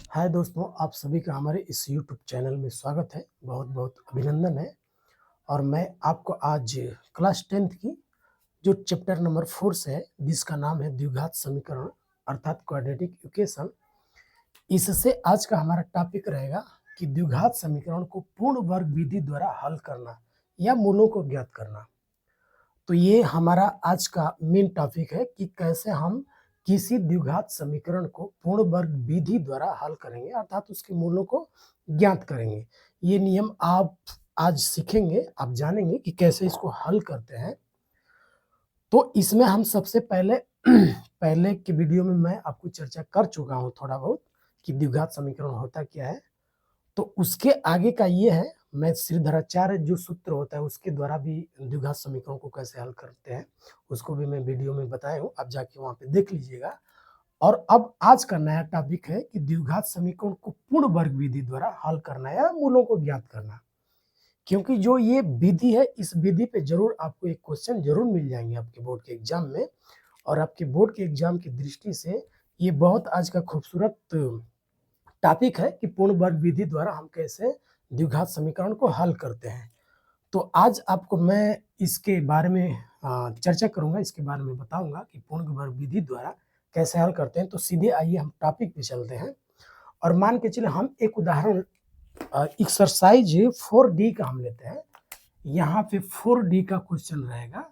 हाय दोस्तों, आप सभी का हमारे इस यूट्यूब चैनल में स्वागत है। बहुत बहुत अभिनंदन है। और मैं आपको आज क्लास 10th की जो चैप्टर नंबर 4 से है, जिसका नाम है द्विघात समीकरण अर्थात क्वाड्रेटिक इक्वेशन। इससे आज का हमारा टॉपिक रहेगा कि द्विघात समीकरण को पूर्ण वर्ग विधि द्वारा हल करना या मूलों को ज्ञात करना। तो ये हमारा आज का मेन टॉपिक है कि कैसे हम किसी द्विघात समीकरण को पूर्ण वर्ग विधि द्वारा हल करेंगे अर्थात उसके मूलों को ज्ञात करेंगे। ये नियम आप आज सीखेंगे, आप जानेंगे कि कैसे इसको हल करते हैं। तो इसमें हम सबसे पहले पहले के वीडियो में मैं आपको चर्चा कर चुका हूँ थोड़ा बहुत कि द्विघात समीकरण होता क्या है। तो उसके आगे का ये है, मैं श्रीधराचार्य जो सूत्र होता है उसके द्वारा भी द्विघात समीकरण को कैसे हल करते हैं उसको भी मैं वीडियो में बताया हूँ, आप जाके वहाँ पे देख लीजिएगा। और अब आज का नया टॉपिक है कि द्विघात समीकरण को पूर्ण वर्ग विधि द्वारा हल करना या मूलों को ज्ञात करना। क्योंकि जो ये विधि है, इस विधि पे जरूर आपको एक क्वेश्चन जरूर मिल जाएंगे आपके बोर्ड के एग्जाम में। और आपके बोर्ड के एग्जाम की दृष्टि से ये बहुत आज का खूबसूरत टॉपिक है कि पूर्ण वर्ग विधि द्वारा हम कैसे द्विघात समीकरण को हल करते हैं। तो आज आपको मैं इसके बारे में चर्चा करूंगा, इसके बारे में बताऊंगा कि पूर्ण वर्ग विधि द्वारा कैसे हल करते हैं। तो सीधे आइए हम टॉपिक पे चलते हैं और मान के चले हम एक उदाहरण एक्सरसाइज 4D का हम लेते हैं। यहाँ पे 4D का क्वेश्चन रहेगा।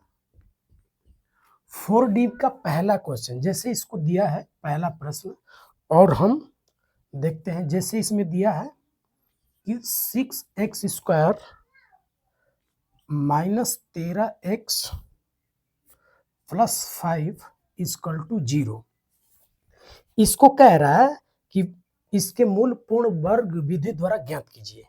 4D का पहला क्वेश्चन जैसे इसको दिया है पहला प्रश्न, और हम देखते हैं जैसे इसमें दिया है कि 6x² minus 13x plus 5 equal to 0। इसको कह रहा है कि इसके मूल पूर्ण वर्ग विधि द्वारा ज्ञात कीजिए।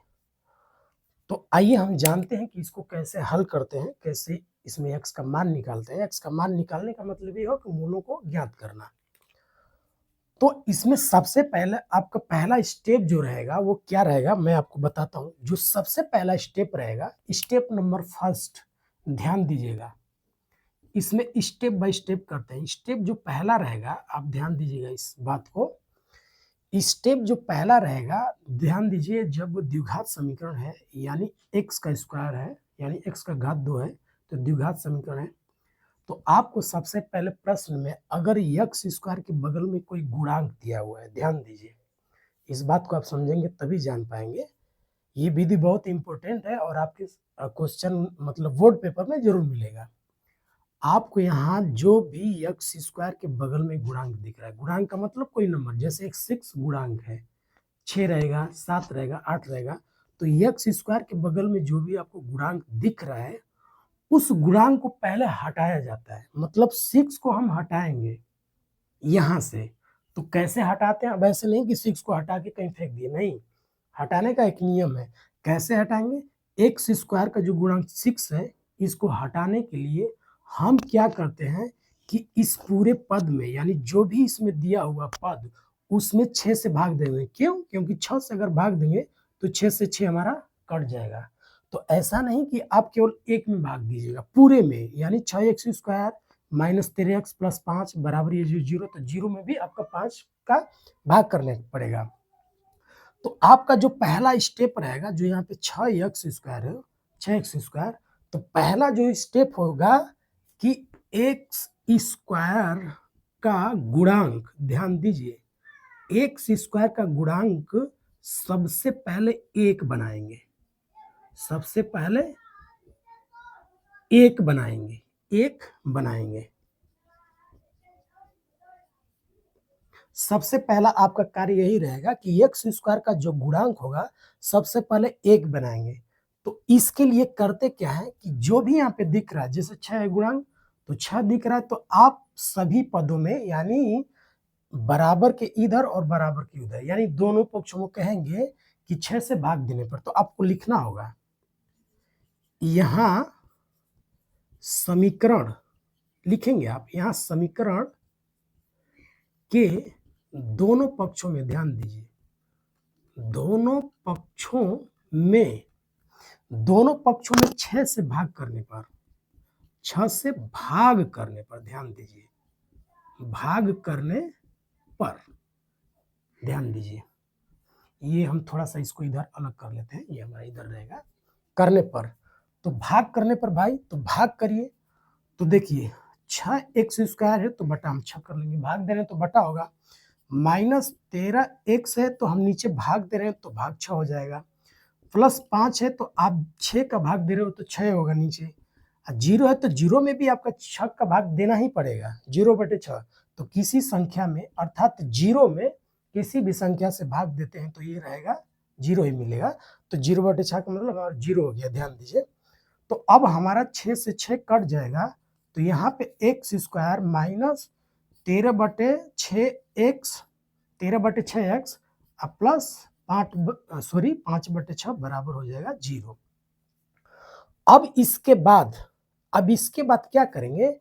तो आइए हम जानते हैं कि इसको कैसे हल करते हैं, कैसे इसमें x का मान निकालते हैं। x का मान निकालने का मतलब ये हो कि मूलों को ज्ञात करना। तो इसमें सबसे पहले आपका पहला स्टेप जो रहेगा वो क्या रहेगा, मैं आपको बताता हूँ। जो सबसे पहला स्टेप रहेगा, स्टेप नंबर फर्स्ट, ध्यान दीजिएगा। इसमें स्टेप बाय स्टेप करते हैं। स्टेप जो पहला रहेगा, आप ध्यान दीजिएगा इस बात को। स्टेप जो पहला रहेगा, ध्यान दीजिए, जब द्विघात समीकरण है यानी x का स्क्वायर है यानी x का घात 2 है तो द्विघात समीकरण है। तो आपको सबसे पहले प्रश्न में अगर x² के बगल में कोई गुणांक दिया हुआ है, ध्यान दीजिए, इस बात को आप समझेंगे तभी जान पाएंगे। ये विधि बहुत इंपॉर्टेंट है और आपके क्वेश्चन मतलब बोर्ड पेपर में जरूर मिलेगा। आपको यहाँ जो भी x² के बगल में गुणांक दिख रहा है, गुणांक का मतलब कोई नंबर, जैसे एक 6 गुणांक है, 6 रहेगा, 7 रहेगा, 8 रहेगा, तो x² के बगल में जो भी आपको गुणांक दिख रहा है उस गुणांक को पहले हटाया जाता है। मतलब 6 को हम हटाएंगे यहां से। तो कैसे हटाते हैं, वैसे नहीं कि 6 को हटा के कहीं फेंक दिए, नहीं, हटाने का एक नियम है। कैसे हटाएंगे, x² का जो गुणांक 6 है इसको हटाने के लिए हम क्या करते हैं कि इस पूरे पद में यानी जो भी इसमें दिया हुआ पद उसमें 6 से भाग देंगे। क्यों, क्योंकि 6 से अगर भाग देंगे तो 6 से 6 हमारा कट जाएगा। तो ऐसा नहीं कि आप केवल एक में भाग दीजिएगा, पूरे में, यानी 6x² माइनस 13x प्लस 5 बराबर ये 0, तो 0 में भी आपका 5 का भाग करने पड़ेगा। तो आपका जो पहला स्टेप रहेगा, जो यहाँ पे 6x² है, 6x², तो पहला जो स्टेप होगा कि x² का गुणांक, ध्यान दीजिए, x² का गुणांक सबसे पहले 1 बनाएंगे, सबसे पहले 1 बनाएंगे, 1 बनाएंगे। सबसे पहला आपका कार्य यही रहेगा कि x² का जो गुणांक होगा सबसे पहले 1 बनाएंगे। तो इसके लिए करते क्या है कि जो भी यहाँ पे दिख रहा है, जैसे 6 है गुणांक, तो 6 दिख रहा है, तो आप सभी पदों में यानी बराबर के इधर और बराबर के उधर यानी दोनों पक्षों को कहेंगे कि 6 से भाग देने पर, तो आपको लिखना होगा यहां समीकरण, लिखेंगे आप यहां समीकरण के दोनों पक्षों में, ध्यान दीजिए, दोनों पक्षों में, दोनों पक्षों में 6 से भाग करने पर, 6 से भाग करने पर, ध्यान दीजिए, भाग करने पर, ध्यान दीजिए, ये हम थोड़ा सा इसको इधर अलग कर लेते हैं, ये हमारा इधर रहेगा। करने पर तो भाग करने पर भाई तो भाग करिए, तो देखिए 6x² है तो बटा हम 6 कर लेंगे, भाग दे रहे हैं तो बटा होगा। -13x है तो हम नीचे भाग दे रहे हैं तो भाग 6 हो जाएगा। +5 है तो आप 6 का भाग दे रहे हो तो 6 होगा नीचे। 0 है तो 0 में भी आपका 6 का भाग देना ही पड़ेगा, 0/6। तो किसी संख्या में अर्थात 0 में किसी भी संख्या से भाग देते हैं तो ये रहेगा 0 ही मिलेगा। तो 0/6 का मतलब और 0 हो गया, ध्यान दीजिए। तो अब हमारा 6 से 6 कट जाएगा, तो यहाँ पे x² minus 13/6x 13/6x plus 5/6 बराबर हो जाएगा 0। अब इसके बाद क्या करेंगे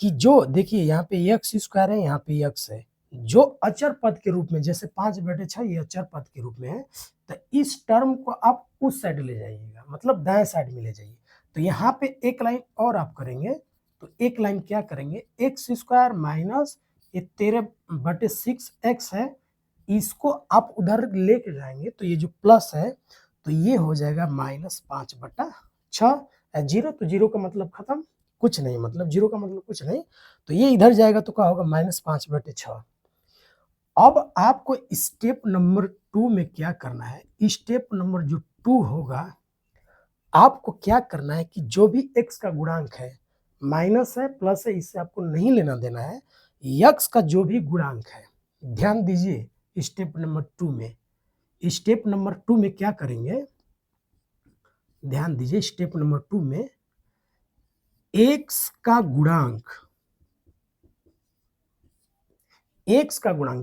कि जो देखिए यहाँ पे x² है, यहाँ पे x है, जो अचर पद के रूप में, जैसे 5/6 ये अचर पद के रूप में है, तो इस टर्म को आप उस साइड ले जाइएगा, मतलब दाएं साइड में ले जाइए। तो यहाँ पे एक लाइन और आप करेंगे, तो एक लाइन क्या करेंगे, x² माइनस ये 13/6x है, इसको आप उधर लेके जाएंगे तो ये जो प्लस है तो ये हो जाएगा -5/6। 0 तो 0 का मतलब खत्म, कुछ नहीं, मतलब 0 का मतलब कुछ नहीं, तो ये इधर जाएगा तो क्या होगा -5/6। अब आपको स्टेप नंबर 2 में क्या करना है, स्टेप नंबर जो 2 होगा, आपको क्या करना है कि जो भी x का गुणांक है, माइनस है प्लस है, इससे आपको नहीं लेना देना है। x का जो भी गुणांक है, ध्यान दीजिए स्टेप नंबर 2 में, स्टेप नंबर 2 में क्या करेंगे, ध्यान दीजिए स्टेप नंबर 2 में x का गुणांक,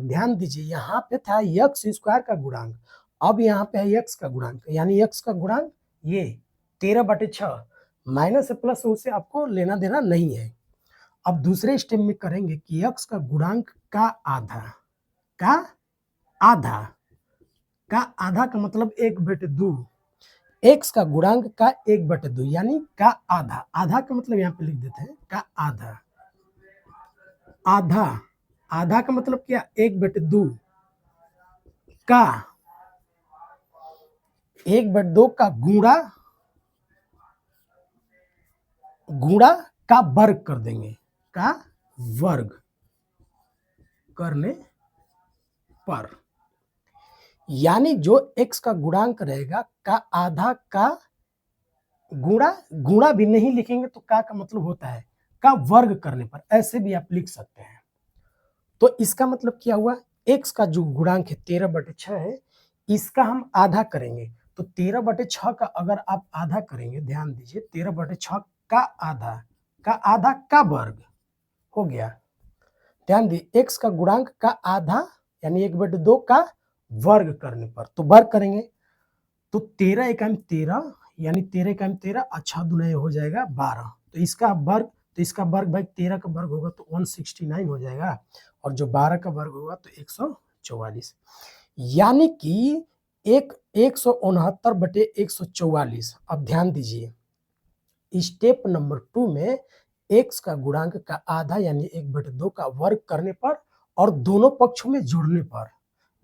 ध्यान दीजिए यहाँ पे था x² का गुणांक, अब यहाँ पे है x का गुणांक, यानी x का गुणांक ये 13/6 माइनस प्लस उसे आपको लेना देना नहीं है। अब दूसरे स्टेप में करेंगे कि x का गुणांक का आधा, का आधा, का आधा का मतलब 1/2, x का गुणांक का 1/2 यानी का आधा, आधा का मतलब यहाँ पे लिख देते हैं का आधा, आधा, आधा का मतलब क्या, 1/2 का 1/2 का गुणा का वर्ग कर देंगे, का वर्ग करने पर, यानी जो x का गुणांक रहेगा का आधा का गुणा भी नहीं लिखेंगे तो का मतलब होता है का वर्ग करने पर, ऐसे भी आप लिख सकते हैं। तो इसका मतलब क्या हुआ, x का जो गुणांक है 13/6 है, इसका हम आधा करेंगे, तो 13/6 का अगर आप आधा करेंगे, ध्यान दीजिए 13/6 का आधा का वर्ग हो गया। ध्यान दी x का गुणांक का आधा यानी 1/2 का वर्ग करने पर, तो वर्ग करेंगे तो 13 एकम 13 यानी 13 एकम 13, अच्छा दुना हो जाएगा 12, तो इसका वर्ग, तो इसका वर्ग भाई 13 का वर्ग होगा तो 169 हो जाएगा, और जो 12 का वर्ग होगा तो 144, यानी कि 169/144। अब ध्यान दीजिए स्टेप नंबर 2 में x का गुणांक का आधा यानी 1/2 का वर्ग करने पर और दोनों पक्षों में जोड़ने पर,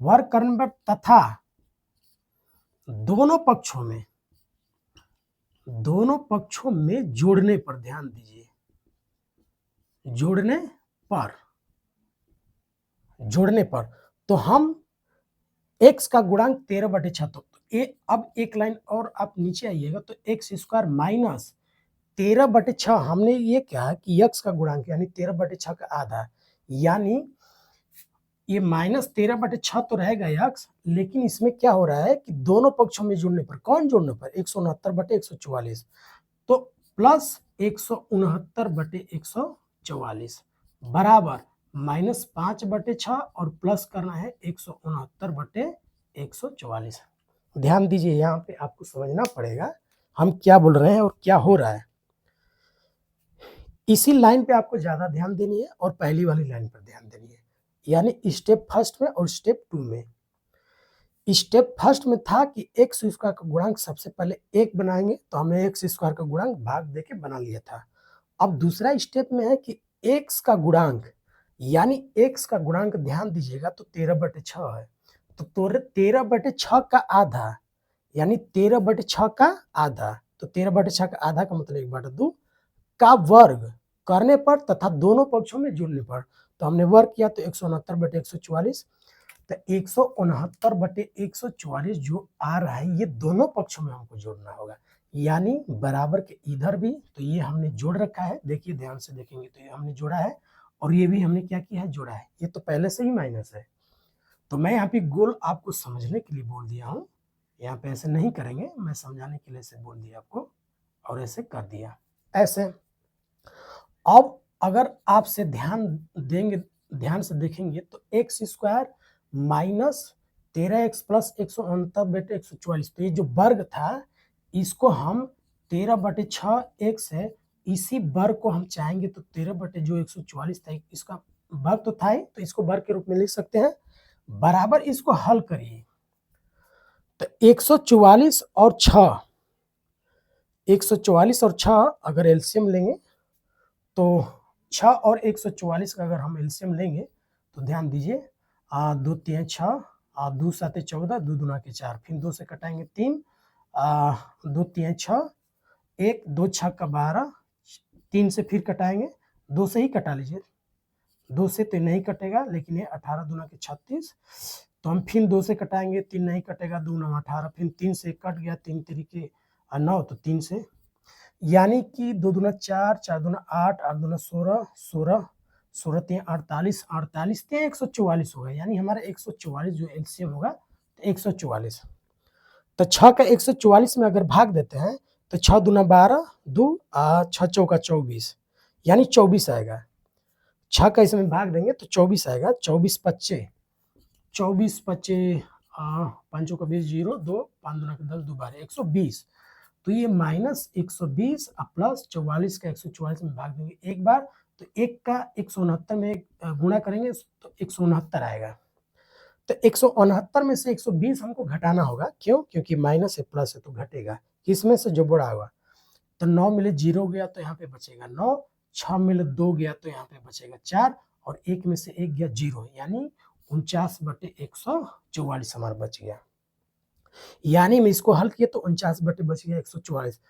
वर्ग करने पर तथा दोनों पक्षों में जोड़ने पर, ध्यान दीजिए जोड़ने पर तो हम x का गुणांक 13/6, तो अब एक लाइन और आप नीचे आइएगा तो x² माइनस 13/6, हमने ये कहा कि x का गुणांक यानी 13/6 का आधा, यानी ये -13/6 तो रहेगा x, लेकिन इसमें क्या हो रहा है कि दोनों पक्षों में जोड़ने पर, कौन जोड़ने पर, 169/144, तो प्लस 169/144 बराबर -5/6 और प्लस करना है 169/144। ध्यान दीजिए यहाँ पे आपको समझना पड़ेगा हम क्या बोल रहे हैं और क्या हो रहा है। इसी लाइन पे आपको ज्यादा ध्यान देनी है और पहली वाली लाइन पर ध्यान देनी है, यानी स्टेप फर्स्ट में और स्टेप 2 में। स्टेप फर्स्ट में था कि x² का गुणांक सबसे पहले 1 बनाएंगे, तो हमने x² का गुणांक भाग देके बना लिया था। अब दूसरा स्टेप में है कि x का गुणांक, यानी x का गुणांक ध्यान दीजिएगा तो 13/6 है, तो 13/6 का आधा, यानी 13/6 का आधा, तो 13/6 का आधा का मतलब 1/2 का वर्ग करने पर तथा दोनों पक्षों में जोड़ने पर, तो हमने वर्ग किया तो 169/144, तो 169/144 जो आ रहा है ये दोनों पक्षों में हमको जोड़ना होगा, यानी बराबर के इधर भी, तो ये हमने जोड़ रखा है, देखिए ध्यान से देखेंगे तो ये हमने जोड़ा है, और ये भी हमने क्या किया है, जोड़ा है, ये तो पहले से ही माइनस है। तो मैं यहाँ पे गोल आपको समझने के लिए बोल दिया हूँ, यहाँ पे ऐसे नहीं करेंगे, मैं समझाने के लिए ऐसे बोल दिया आपको और ऐसे कर दिया ऐसे। अब अगर आपसे ध्यान से देखेंगे तो x square minus 13x plus 169/144, तो ये जो वर्ग था इसको हम 13/6x है, इसी वर्ग को हम चाहेंगे तो 13/144 था, इसका वर्ग तो था ही, तो इसको वर्ग के रूप में लिख सकते हैं, बराबर इसको हल करिए तो 144 और 6, 144 और 6 अगर एलसीएम लेंगे तो 6 और 144 का अगर हम एलसीएम लेंगे तो ध्यान दीजिए, 2 3 6, 2 7 14, 2 दूना के 4, फिर 2 से कटाएंगे 3, 2 3 6, 1 2 6 का 12, 3 से फिर कटाएंगे, 2 से ही कटा लीजिए, 2 से तो नहीं कटेगा, लेकिन ये 18 दूना के 36, तो हम फिर 2 से कटाएंगे, 3 नहीं कटेगा, 2 9 18, फिर 3 से कट गया, 3 तरीके 9, तो 3 से, यानी कि 2 दूना 4, 4 दूना 8, 8 दूना 16, 16, 16 3 48, 48 3 144 होगा, यानी हमारा 144 जो एलसीएम होगा तो 144, तो 6 का 144 में अगर भाग देते हैं तो 6 दूना 12, 2 6 चौका 24, यानी 24 आएगा, 6 का इसमें भाग देंगे तो 24 आएगा, 24 25, 24 25, 5 का 20, 0 2, 5 दूना के 10, 2 12, 120, तो ये माइनस 120 प्लस 44 का 144 में भाग देंगे एक बार, तो एक का 169 में गुणा करेंगे तो 169 आएगा, तो 169 में से 120 हमको घटाना होगा, क्यों, क्योंकि माइनस है प्लस है तो घटेगा, किसमें से, जो बड़ा होगा, तो 9 मिले 0 गया तो यहाँ पे बचेगा 9, 6 मिले 2 गया तो यहाँ पे बचेगा 4, और 1 में से 1 गया 0, यानी 49/144 हमारा बच गया, यानी मैं इसको हल किया तो 49 बच गया 144।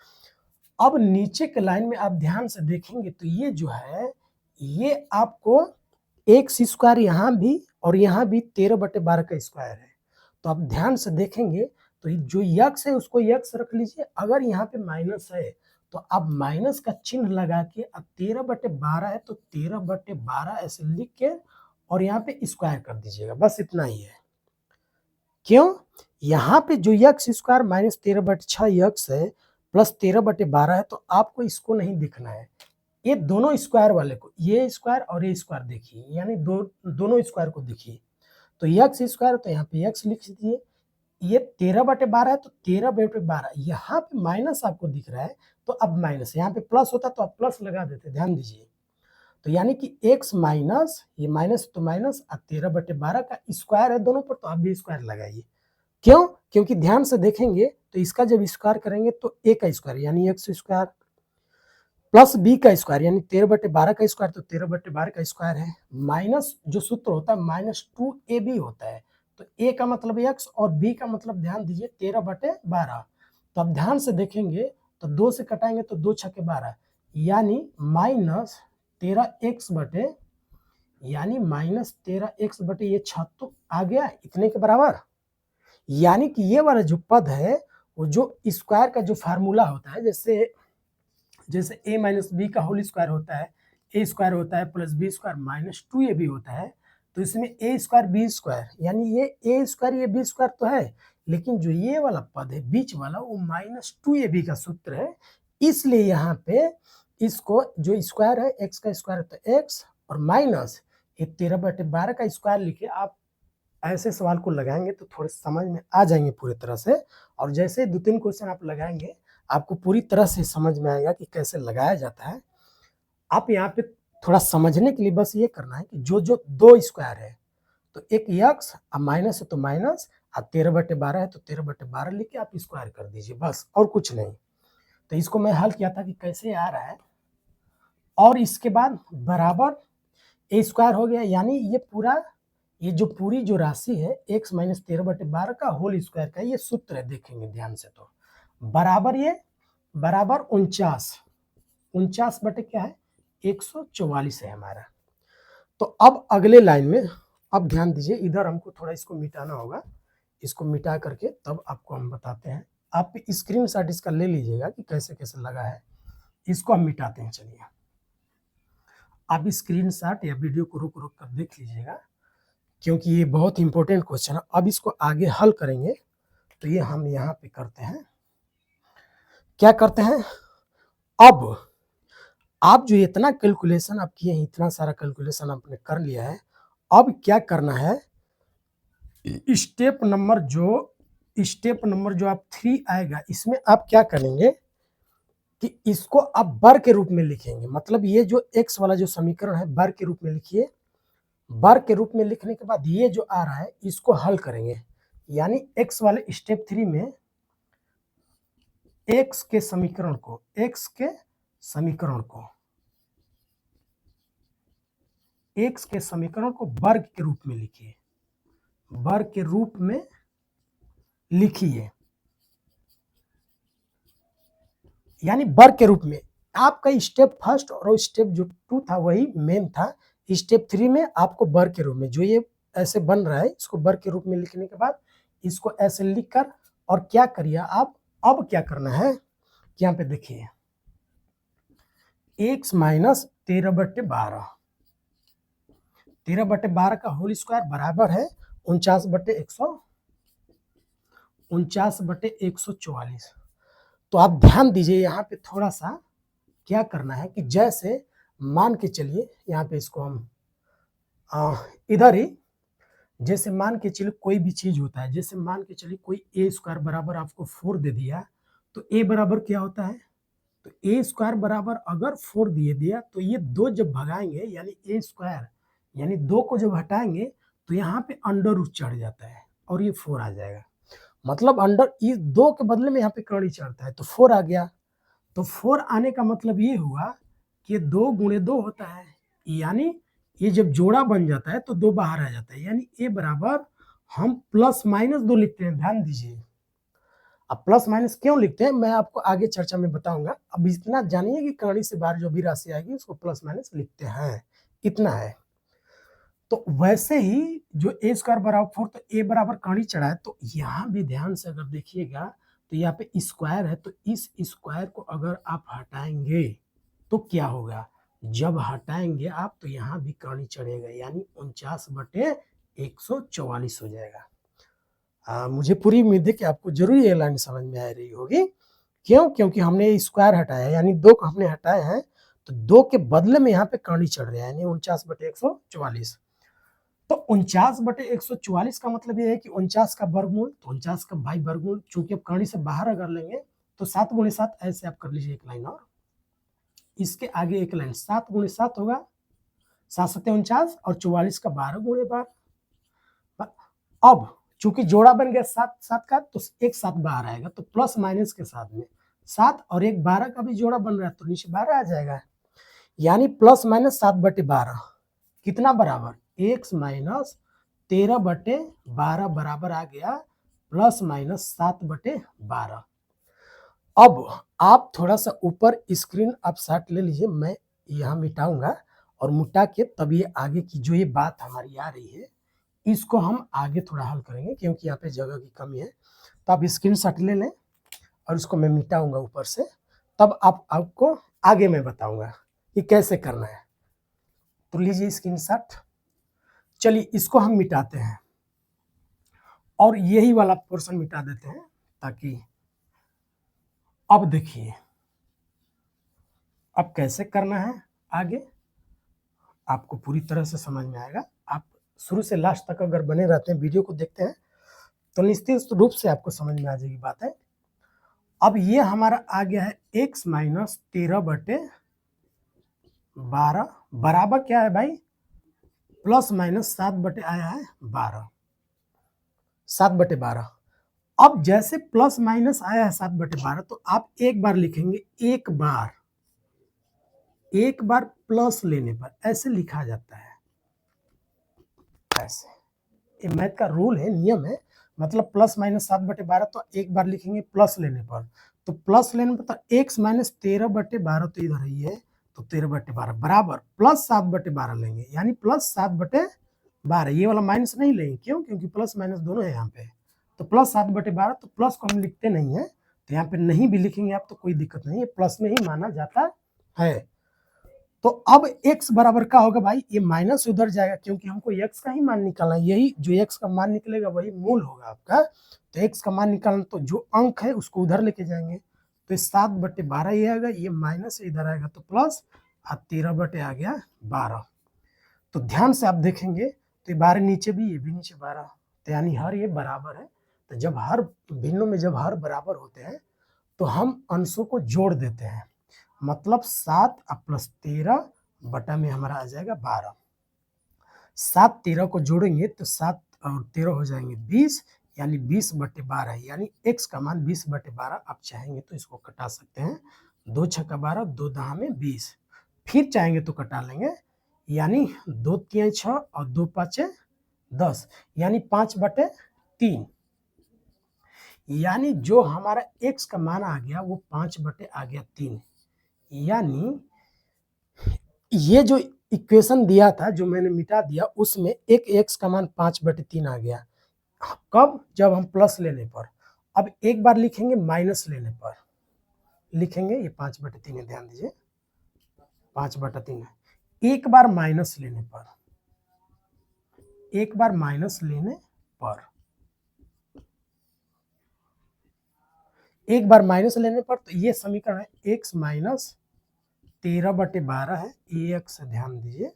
अब नीचे के लाइन में आप ध्यान से देखेंगे तो ये जो है, ये आपको एक्स स्क्वायर यहाँ भी और यहाँ भी 13/12 का स्क्वायर है, तो आप ध्यान से देखेंगे तो जो यक्स है उसको यक्स रख लीजिए, अगर यहाँ पे माइनस है तो आप माइनस का चिन्ह लगा के, अब 13/12 है तो 13/12 ऐसे लिख के और यहाँ पे स्क्वायर कर दीजिएगा, बस इतना ही है, क्यों, यहाँ पे जो यक्स स्क्वायर माइनस 13/6 यक्स है प्लस 13/12 है, तो आपको इसको नहीं दिखना है, ये दोनों स्क्वायर वाले को, ये स्क्वायर और ये स्क्वायर देखिए, यानी दोनों स्क्वायर को देखिए, तो यक्स स्क्वायर तो यहाँ पे यक्स लिख दीजिए, ये 13/12 है तो 13/12, यहाँ पे माइनस आपको दिख रहा है तो अब माइनस, यहाँ पे प्लस होता तो आप प्लस लगा देते, ध्यान दीजिए, तो यानी कि x माइनस, ये माइनस तो माइनस, 13/12 का स्क्वायर है दोनों पर, तो आप भी स्क्वायर लगाइए, क्यों, क्योंकि ध्यान से देखेंगे तो इसका जब स्क्वायर करेंगे तो a का स्क्वायर यानी x स्क्वायर प्लस b का स्क्वायर यानी 13/12 का स्क्वायर, तो 13/12 का स्क्वायर है, माइनस जो सूत्र होता है -2ab होता है, तो a का मतलब x और b का मतलब ध्यान दीजिए 13/12, तो अब ध्यान से देखेंगे तो 2 से कटाएंगे तो 2 छक्के 12, यानी -13x यानी -13x ये 6 तो आ गया इतने के बराबर, यानी कि ये वाला जो पद है वो जो स्क्वायर का जो फार्मूला होता है, जैसे a माइनस बी का होल स्क्वायर होता है, a स्क्वायर होता है plus B square minus 2ab होता है, तो इसमें a स्क्वायर बी स्क्वायर, यानी ये a स्क्वायर ये बी स्क्वायर तो है, लेकिन जो ये वाला पद है बीच वाला वो -2ab का सूत्र है, इसलिए यहाँ पे इसको जो स्क्वायर है x का स्क्वायर है तो x और माइनस ये 13/12 का स्क्वायर लिखे, आप ऐसे सवाल को लगाएंगे तो थोड़े समझ में आ जाएंगे पूरी तरह से, और जैसे 2-3 क्वेश्चन आप लगाएंगे आपको पूरी तरह से समझ में आएगा कि कैसे लगाया जाता है। आप यहाँ पे थोड़ा समझने के लिए बस ये करना है कि जो दो स्क्वायर है तो एक यक्स अब माइनस है तो माइनस, अब 13/12 है तो 13/12 लिख के आप स्क्वायर कर दीजिए, बस और कुछ नहीं। तो इसको मैं हल किया था कि कैसे आ रहा है, और इसके बाद बराबर a स्क्वायर हो गया, यानी ये पूरा ये जो पूरी जो राशि है x माइनस 13/12 का होल स्क्वायर का ये सूत्र है, देखेंगे ध्यान से तो बराबर ये बराबर 49 बटे क्या है 144 है हमारा। तो अब अगले लाइन में अब ध्यान दीजिए, इधर हमको थोड़ा इसको मिटाना होगा, इसको मिटा करके तब आपको हम बताते हैं। आप स्क्रीनशॉट इसका ले लीजिएगा कि कैसे कैसे लगा है, इसको हम मिटाते हैं। चलिए आप स्क्रीनशॉट या वीडियो को रुक रुक कर देख लीजिएगा, क्योंकि ये बहुत इंपॉर्टेंट क्वेश्चन है। अब इसको आगे हल करेंगे तो ये हम यहाँ पे करते हैं, क्या करते हैं, अब आप जो इतना कैलकुलेशन आप किए हैं, इतना सारा कैलकुलेशन आपने कर लिया है, अब क्या करना है, स्टेप नंबर जो आप 3 आएगा, इसमें आप क्या करेंगे कि इसको आप वर्ग के रूप में लिखेंगे। मतलब ये जो x वाला जो समीकरण है वर्ग के रूप में लिखिए। वर्ग के रूप में लिखने के बाद ये जो आ रहा है इसको हल करेंगे, यानी x वाले स्टेप 3 में x के समीकरण को वर्ग के रूप में लिखिए, वर्ग के रूप में लिखिए, यानी वर्ग के रूप में। आपका स्टेप फर्स्ट और स्टेप जो 2 था वही मेन था। स्टेप 3 में आपको वर्ग के रूप में, जो ये ऐसे बन रहा है इसको वर्ग के रूप में लिखने के बाद इसको ऐसे लिखकर और क्या करिए आप, अब क्या करना है कि यहाँ पे देखिए x माइनस 13/12 का होल स्क्वायर बराबर है 49/144। तो आप ध्यान दीजिए यहाँ पे थोड़ा सा क्या करना है कि जैसे मान के चलिए यहाँ पे इसको हम इधर ही, जैसे मान के चलिए कोई भी चीज होता है, जैसे मान के चलिए कोई a स्क्वायर बराबर आपको 4 दे दिया, तो a बराबर क्या होता है, तो a स्क्वायर बराबर अगर 4 दिया तो ये 2 जब भगाएंगे यानी a स्क्वायर यानी 2 को जब हटाएंगे तो यहाँ पे अंडर रूट चढ़ जाता है और ये 4 आ जाएगा। मतलब अंडर इस 2 के बदले में यहाँ पे कड़ी चढ़ता है तो 4 आ गया। तो 4 आने का मतलब ये हुआ कि 2 गुणे 2 होता है, यानी ये जब जोड़ा बन जाता है तो 2 बाहर आ जाता है, यानी a बराबर हम प्लस माइनस 2 लिखते हैं। ध्यान दीजिए, अब प्लस माइनस क्यों लिखते हैं मैं आपको आगे चर्चा में बताऊंगा। अब इतना जानिए कि कड़ी से बाहर जो भी राशि आएगी उसको प्लस माइनस लिखते हैं, इतना है। तो वैसे ही जो a स्क्वायर बराबर 4, तो a बराबर कड़ी चढ़ा है, तो यहाँ भी ध्यान से अगर देखिएगा तो यहाँ पे स्क्वायर है, तो इस स्क्वायर को अगर आप हटाएंगे तो क्या होगा, जब हटाएंगे आप तो यहाँ भी कड़ी चढ़ेगा, यानी 49/144 हो जाएगा। मुझे पूरी उम्मीद है कि आपको जरूर ये लाइन समझ में आ रही होगी। क्यों, क्योंकि हमने स्क्वायर हटाया यानी 2 को हमने हटाए हैं, तो 2 के बदले में यहाँ पे कड़ी चढ़ रहा है यानी 49/144। तो 49/144 का मतलब ये है कि 49 का वर्गमूल, तो 49 का भाई वर्गमूल, चूंकि अब कड़ी से बाहर अगर लेंगे तो 7 गुणे 7 ऐसे आप कर लीजिए एक लाइन, और इसके आगे एक लाइन 7 गुणे 7 होगा 7 7 49 और 44 का 12 गुणे 12। अब चूंकि जोड़ा बन गया 7 7 का तो एक 7 बाहर आएगा, तो प्लस माइनस के साथ में 7 और एक 12 का भी जोड़ा बन रहा है तो नीचे 12 आ जाएगा, यानी प्लस माइनस 7/12 कितना बराबर x माइनस 13/12 बराबर आ गया प्लस माइनस 7/12। अब आप थोड़ा सा ऊपर स्क्रीन आप शॉट ले लीजिए, मैं यहाँ मिटाऊंगा और मिटा के तब ये आगे की जो ये बात हमारी आ रही है इसको हम आगे थोड़ा हल करेंगे, क्योंकि यहाँ पे जगह की कमी है। तो आप स्क्रीन शॉट ले लें और इसको मैं मिटाऊंगा ऊपर से, तब आपको आगे मैं बताऊंगा कि कैसे करना है। तो लीजिए स्क्रीन शॉट, चलिए इसको हम मिटाते हैं और यही वाला पोर्शन मिटा देते हैं, ताकि अब देखिए अब कैसे करना है आगे आपको पूरी तरह से समझ में आएगा। आप शुरू से लास्ट तक अगर बने रहते हैं, वीडियो को देखते हैं, तो निश्चित रूप से आपको समझ में आ जाएगी बात है। अब ये हमारा आ गया है x माइनस 13/12 बराबर क्या है भाई, प्लस माइनस 7 आया है 12, 7/12। अब जैसे प्लस माइनस आया है 7/12 तो आप एक बार लिखेंगे, एक बार प्लस लेने पर ऐसे लिखा जाता है, ऐसे ये मैथ का रूल है, नियम है, मतलब प्लस माइनस 7/12 तो एक बार लिखेंगे प्लस लेने पर, तो प्लस लेने पर तो x माइनस 13/12 तो इधर ही है, तो 13/12 बराबर प्लस 7/12 लेंगे, यानी प्लस 7/12। ये वाला माइनस नहीं लेंगे, क्यों? क्योंकि प्लस माइनस दोनों है यहाँ पे, तो प्लस 7/12। तो प्लस को हम लिखते नहीं है, तो यहाँ पे नहीं भी लिखेंगे आप तो कोई दिक्कत नहीं है, प्लस में ही माना जाता है। तो अब x बराबर का होगा भाई, ये माइनस उधर जाएगा क्योंकि हमको x का ही मान निकालना है, यही जो x का मान निकलेगा वही मूल होगा आपका। तो x का मान निकालना, तो जो अंक है उसको उधर लेके जाएंगे, तो 7/12 ही आएगा, ये माइनस इधर आएगा तो प्लस, और 13 आ गया 12। तो ध्यान से आप देखेंगे तो ये 12 नीचे भी, ये भी नीचे 12, तो यानी हर ये बराबर है। तो जब हर भिन्नों में जब हर बराबर होते हैं तो हम अंशों को जोड़ देते हैं, मतलब 7 प्लस 13 बटा में हमारा आ जाएगा 12। 7 13 को जोड़ेंगे तो 7 और 13 हो जाएंगे 20, यानी 20/12, यानी x का मान 20/12। आप चाहेंगे तो इसको कटा सकते हैं, 2 छक्का 12, 2 दहा में 20, फिर चाहेंगे तो कटा लेंगे, यानी 2 तिया 6 और 2 पाँचे 10, यानी 5/3, यानी जो हमारा x का मान आ गया वो 5/3। यानी ये जो इक्वेशन दिया था, जो मैंने मिटा दिया, उसमें एक x का मान 5/3 आ गया। कब? जब हम प्लस लेने पर। अब एक बार लिखेंगे माइनस लेने पर, लिखेंगे ये 5/3 है, ध्यान दीजिए 5/3 है। एक बार माइनस लेने पर, एक बार माइनस लेने पर, एक बार माइनस लेने पर, तो ये समीकरण है x माइनस 13/12 है, ये x है, ध्यान दीजिए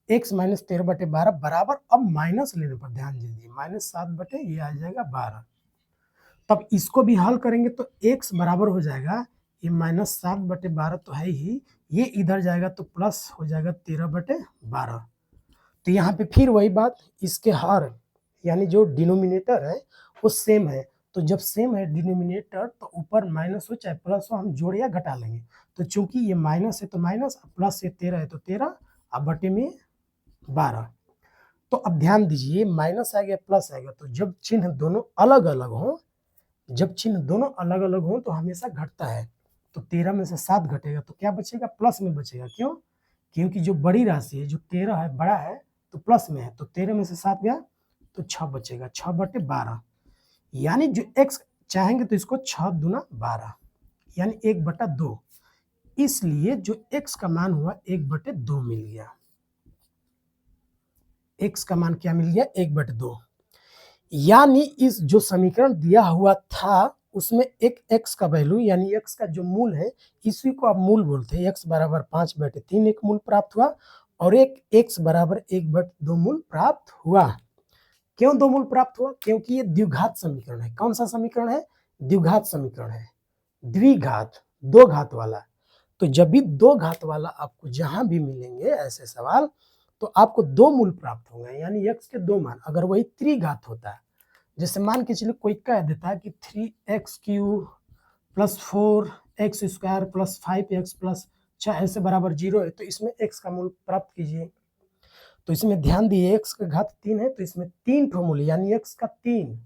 x माइनस 13/12 बराबर, अब माइनस लेने पर ध्यान दीजिए माइनस 7 ये आ जाएगा 12। तब इसको भी हल करेंगे तो x बराबर हो जाएगा, ये माइनस 7/12 तो है ही, ये इधर जाएगा तो प्लस हो जाएगा 13/12। तो यहाँ पे फिर वही बात, इसके हर यानी जो डिनोमिनेटर है वो सेम है, तो जब सेम है डिनोमिनेटर तो ऊपर माइनस हो चाहे प्लस हो हम जोड़ या घटा लेंगे। तो चूंकि ये माइनस है तो माइनस, प्लस से 13 है तो 13, अब बटे में 12। तो अब ध्यान दीजिए माइनस आ गया प्लस आएगा, तो जब चिन्ह दोनों अलग अलग हो, जब चिन्ह दोनों अलग अलग हो तो हमेशा घटता है। तो 13 में से 7 घटेगा तो क्या बचेगा? प्लस में बचेगा। क्यों? क्योंकि जो बड़ी राशि है, जो 13 है, बड़ा है तो प्लस में है, तो 13 में से 7 गया तो 6 बचेगा, 6/12। यानी जो x चाहेंगे तो इसको 6 दूना 12, यानी 1/2। इसलिए जो x का मान हुआ 1/2 मिल गया। x का मान क्या मिल गया? 1/2। यानी इस जो समीकरण दिया हुआ था उसमें एक x का वैल्यू, यानी x का जो मूल है, इसी को आप मूल बोलते हैं। x बराबर 5/3 एक मूल प्राप्त हुआ, और एक x बराबर 1/2 मूल प्राप्त हुआ। क्यों 2 मूल प्राप्त हुआ? क्योंकि ये द्विघात समीकरण है। कौन सा समीकरण है? द्विघात समीकरण है, द्विघात, 2 घात वाला। तो जब भी 2 घात वाला आपको जहां भी मिलेंगे ऐसे सवाल, तो आपको 2 मूल प्राप्त होंगे, यानी x के 2 मान। अगर वही त्रिघात होता है, जैसे मान के चलिए कोई कह देता है कि 3x³ plus 4x² plus 5x plus 6 ऐसे बराबर 0 है, तो इसमें x का मूल प्राप्त कीजिए। तो इसमें ध्यान दिए x का घात 3 है, तो इसमें 3 ठो मूल, यानी x का 3,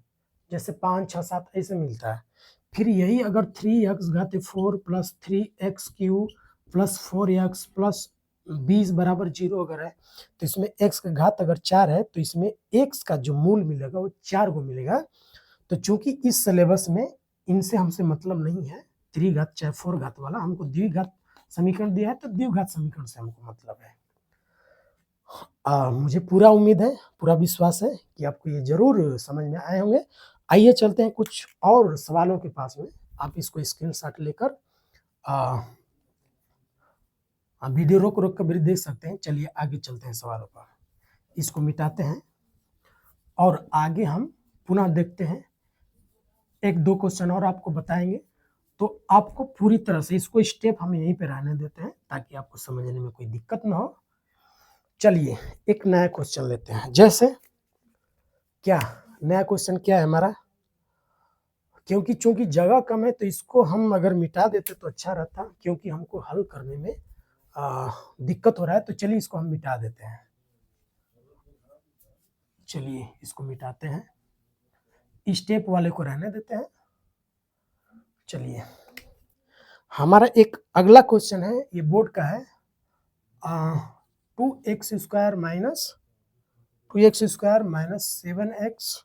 जैसे 5 6 7 ऐसे मिलता है। फिर यही अगर 3x घात 4 plus 3x³ plus 4x plus 20 बराबर 0 अगर है, तो इसमें x का घात अगर 4 है तो इसमें x का जो मूल मिलेगा वो 4 को मिलेगा। तो चूंकि इस सिलेबस में इनसे हमसे मतलब नहीं है, त्रिघात चाहे 4 घात वाला, हमको द्विघात समीकरण दिया है तो द्विघात समीकरण से हमको मतलब है। मुझे पूरा उम्मीद है, पूरा विश्वास है कि आपको ये जरूर समझ में आए होंगे। आइए चलते हैं कुछ और सवालों के पास में। आप इसको स्क्रीनशॉट लेकर वीडियो रोक रोक कर भी देख सकते हैं। चलिए आगे चलते हैं सवालों पर, इसको मिटाते हैं और आगे हम पुनः देखते हैं। 1-2 क्वेश्चन और आपको बताएंगे, तो आपको पूरी तरह से इसको स्टेप हम यहीं पे रहने देते हैं ताकि आपको समझने में कोई दिक्कत ना हो। चलिए एक नया क्वेश्चन लेते हैं। जैसे क्या नया क्वेश्चन क्या है हमारा? क्योंकि चूंकि जगह कम है तो इसको हम अगर मिटा देते तो अच्छा रहता, क्योंकि हमको हल करने में दिक्कत हो रहा है। तो चलिए इसको हम मिटा देते हैं। चलिए इसको मिटाते हैं, स्टेप वाले को रहने देते हैं। चलिए हमारा एक अगला क्वेश्चन है, ये बोर्ड का है। 2x² माइनस 7x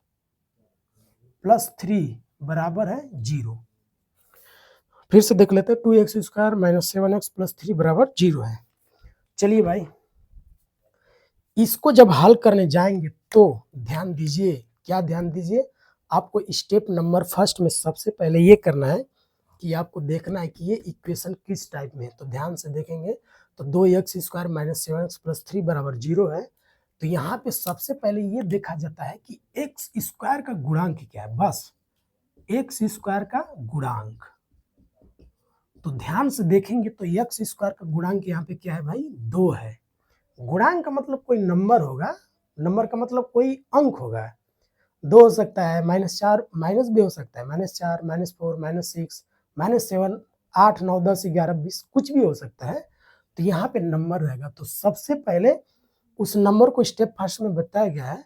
प्लस 3 बराबर है 0। फिर से देख लेते हैं, 2x² माइनस 7x प्लस 3 बराबर 0 है। चलिए भाई, इसको जब हल करने जाएंगे तो ध्यान दीजिए, क्या ध्यान दीजिए, आपको स्टेप नंबर फर्स्ट में सबसे पहले ये करना है कि आपको देखना है कि ये इक्वेशन किस टाइप में है। तो ध्यान से देखेंगे तो 2x² माइनस 7x प्लस 3 बराबर 0 है। तो यहाँ पे सबसे पहले ये देखा जाता है कि x² का गुणांक क्या है, बस x² का गुणांक। तो ध्यान से देखेंगे तो x² का गुणांक यहाँ पे क्या है भाई, 2 है। गुणांक का मतलब कोई नंबर होगा, नंबर का मतलब कोई अंक होगा। 2 हो सकता है, -4 माइनस भी हो सकता है, -4 -4 -6 -7 8 9 10 11 20 कुछ भी हो सकता है। तो यहाँ पे नंबर रहेगा। तो सबसे पहले उस नंबर को स्टेप फर्स्ट में बताया गया है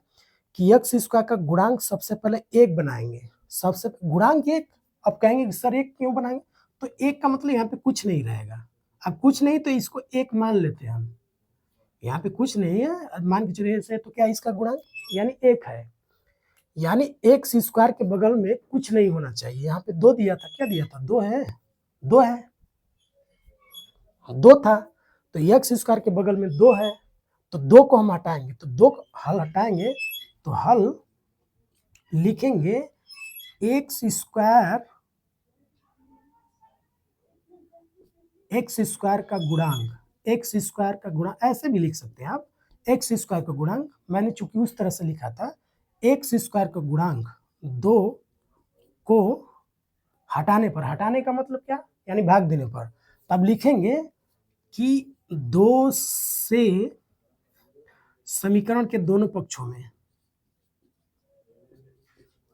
कि x² का गुणांक सबसे पहले 1 बनाएंगे। सबसे गुणांक 1, अब कहेंगे कि सर 1 क्यों बनाएंगे, तो 1 का मतलब यहाँ पे कुछ नहीं रहेगा। अब कुछ नहीं तो इसको 1 मान लेते हैं हम, यहाँ पे कुछ नहीं है, मान के चलिए से, तो क्या इसका गुणांक यानी 1 है। यानी x² के बगल में कुछ नहीं होना चाहिए। यहाँ पे 2 दिया था, क्या दिया था, 2 है, 2 है, 2 था। तो x² के बगल में 2 है, तो 2 को हम हटाएंगे, तो 2 हल हटाएंगे तो हल लिखेंगे x² का गुणांक, x² का गुणांक ऐसे भी लिख सकते हैं आप, x² का गुणांक, मैंने चूंकि उस तरह से लिखा था, x² का गुणांक 2 को हटाने पर, हटाने का मतलब क्या, यानी भाग देने पर, तब लिखेंगे कि 2 से समीकरण के दोनों पक्षों में,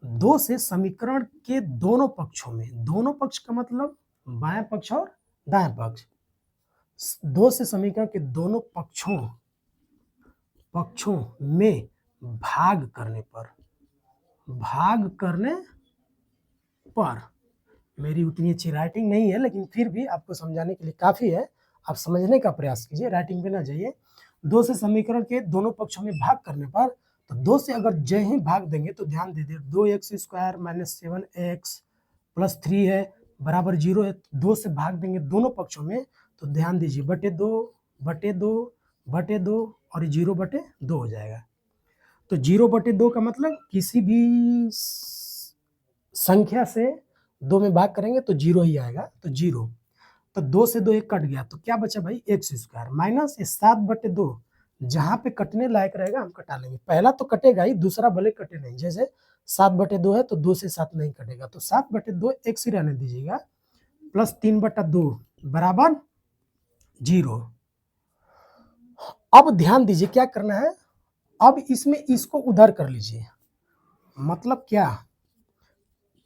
2 से समीकरण के दोनों पक्षों में, दोनों पक्ष का मतलब बायां पक्ष और दायां पक्ष, 2 से समीकरण के दोनों पक्षों में भाग करने पर, भाग करने पर, मेरी उतनी अच्छी राइटिंग नहीं है लेकिन फिर भी आपको समझाने के लिए काफ़ी है, आप समझने का प्रयास कीजिए, राइटिंग पे ना जाइए। 2 से समीकरण के दोनों पक्षों में भाग करने पर, तो 2 से अगर जय ही भाग देंगे तो ध्यान दे दे, 2x² माइनस 7x प्लस 3 है बराबर 0 है। 2 से भाग देंगे दोनों पक्षों में, तो ध्यान दीजिए, बटे दो और 0/2 हो जाएगा। तो 0/2 का मतलब किसी भी संख्या से 2 में भाग करेंगे तो 0 ही आएगा, तो 0। तो 2 से 2 एक कट गया, तो क्या बचा भाई, x² माइनस ये 7/2, जहां पे कटने लायक रहेगा हम कटा लेंगे। पहला तो कटेगा ही, दूसरा भले कटे नहीं, जैसे 7/2 है तो 2 से 7 नहीं कटेगा, तो 7/2 x ही रहने दीजिएगा, प्लस 3/2 बराबर 0। अब ध्यान दीजिए क्या करना है, अब इसमें इसको उधर कर लीजिए, मतलब क्या,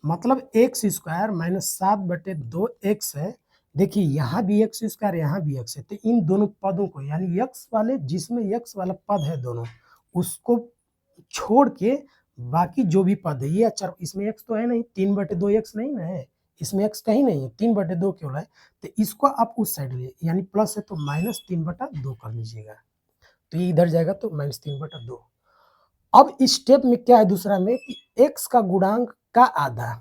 मतलब x² माइनस 7/2 x है। देखिए यहाँ भी x², यहाँ भी x है, तो इन दोनों पदों को, यानी x वाले, जिसमें x वाला पद है दोनों, उसको छोड़ के बाकी जो भी पद है, ये अचर, इसमें x तो है नहीं, 3/2 x नहीं ना है, इसमें x कहीं नहीं है, 3/2 केवल है। तो इसको आप उस साइड लिए, यानी प्लस है तो -3/2 कर लीजिएगा, तो ये इधर जाएगा तो -3/2। अब इस स्टेप में क्या है दूसरा में कि x का गुणांक का आधा,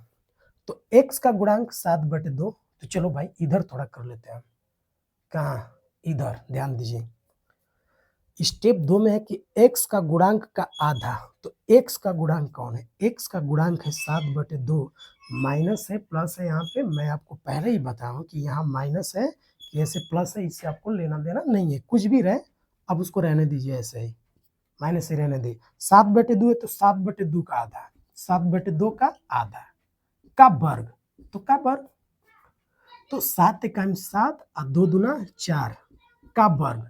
तो x का गुणांक 7/2, तो चलो भाई इधर थोड़ा कर लेते हैं, कहाँ, इधर ध्यान दीजिए, स्टेप 2 में है कि x का गुणांक का आधा, तो x का गुणांक कौन है, x का गुणांक है 7/2, माइनस है प्लस है, यहाँ पे मैं आपको पहले ही बताऊं कि यहाँ माइनस है, ऐसे प्लस है, इससे आपको लेना देना नहीं है, कुछ भी रहे, अब उसको रहने दीजिए ऐसे ही, माइनस से रहने दी, 7/2 है तो 7/2 का आधा, 7/2 का आधा का वर्ग, तो का वर्ग, तो 7 × 7 और 2 दूना 4 का वर्ग,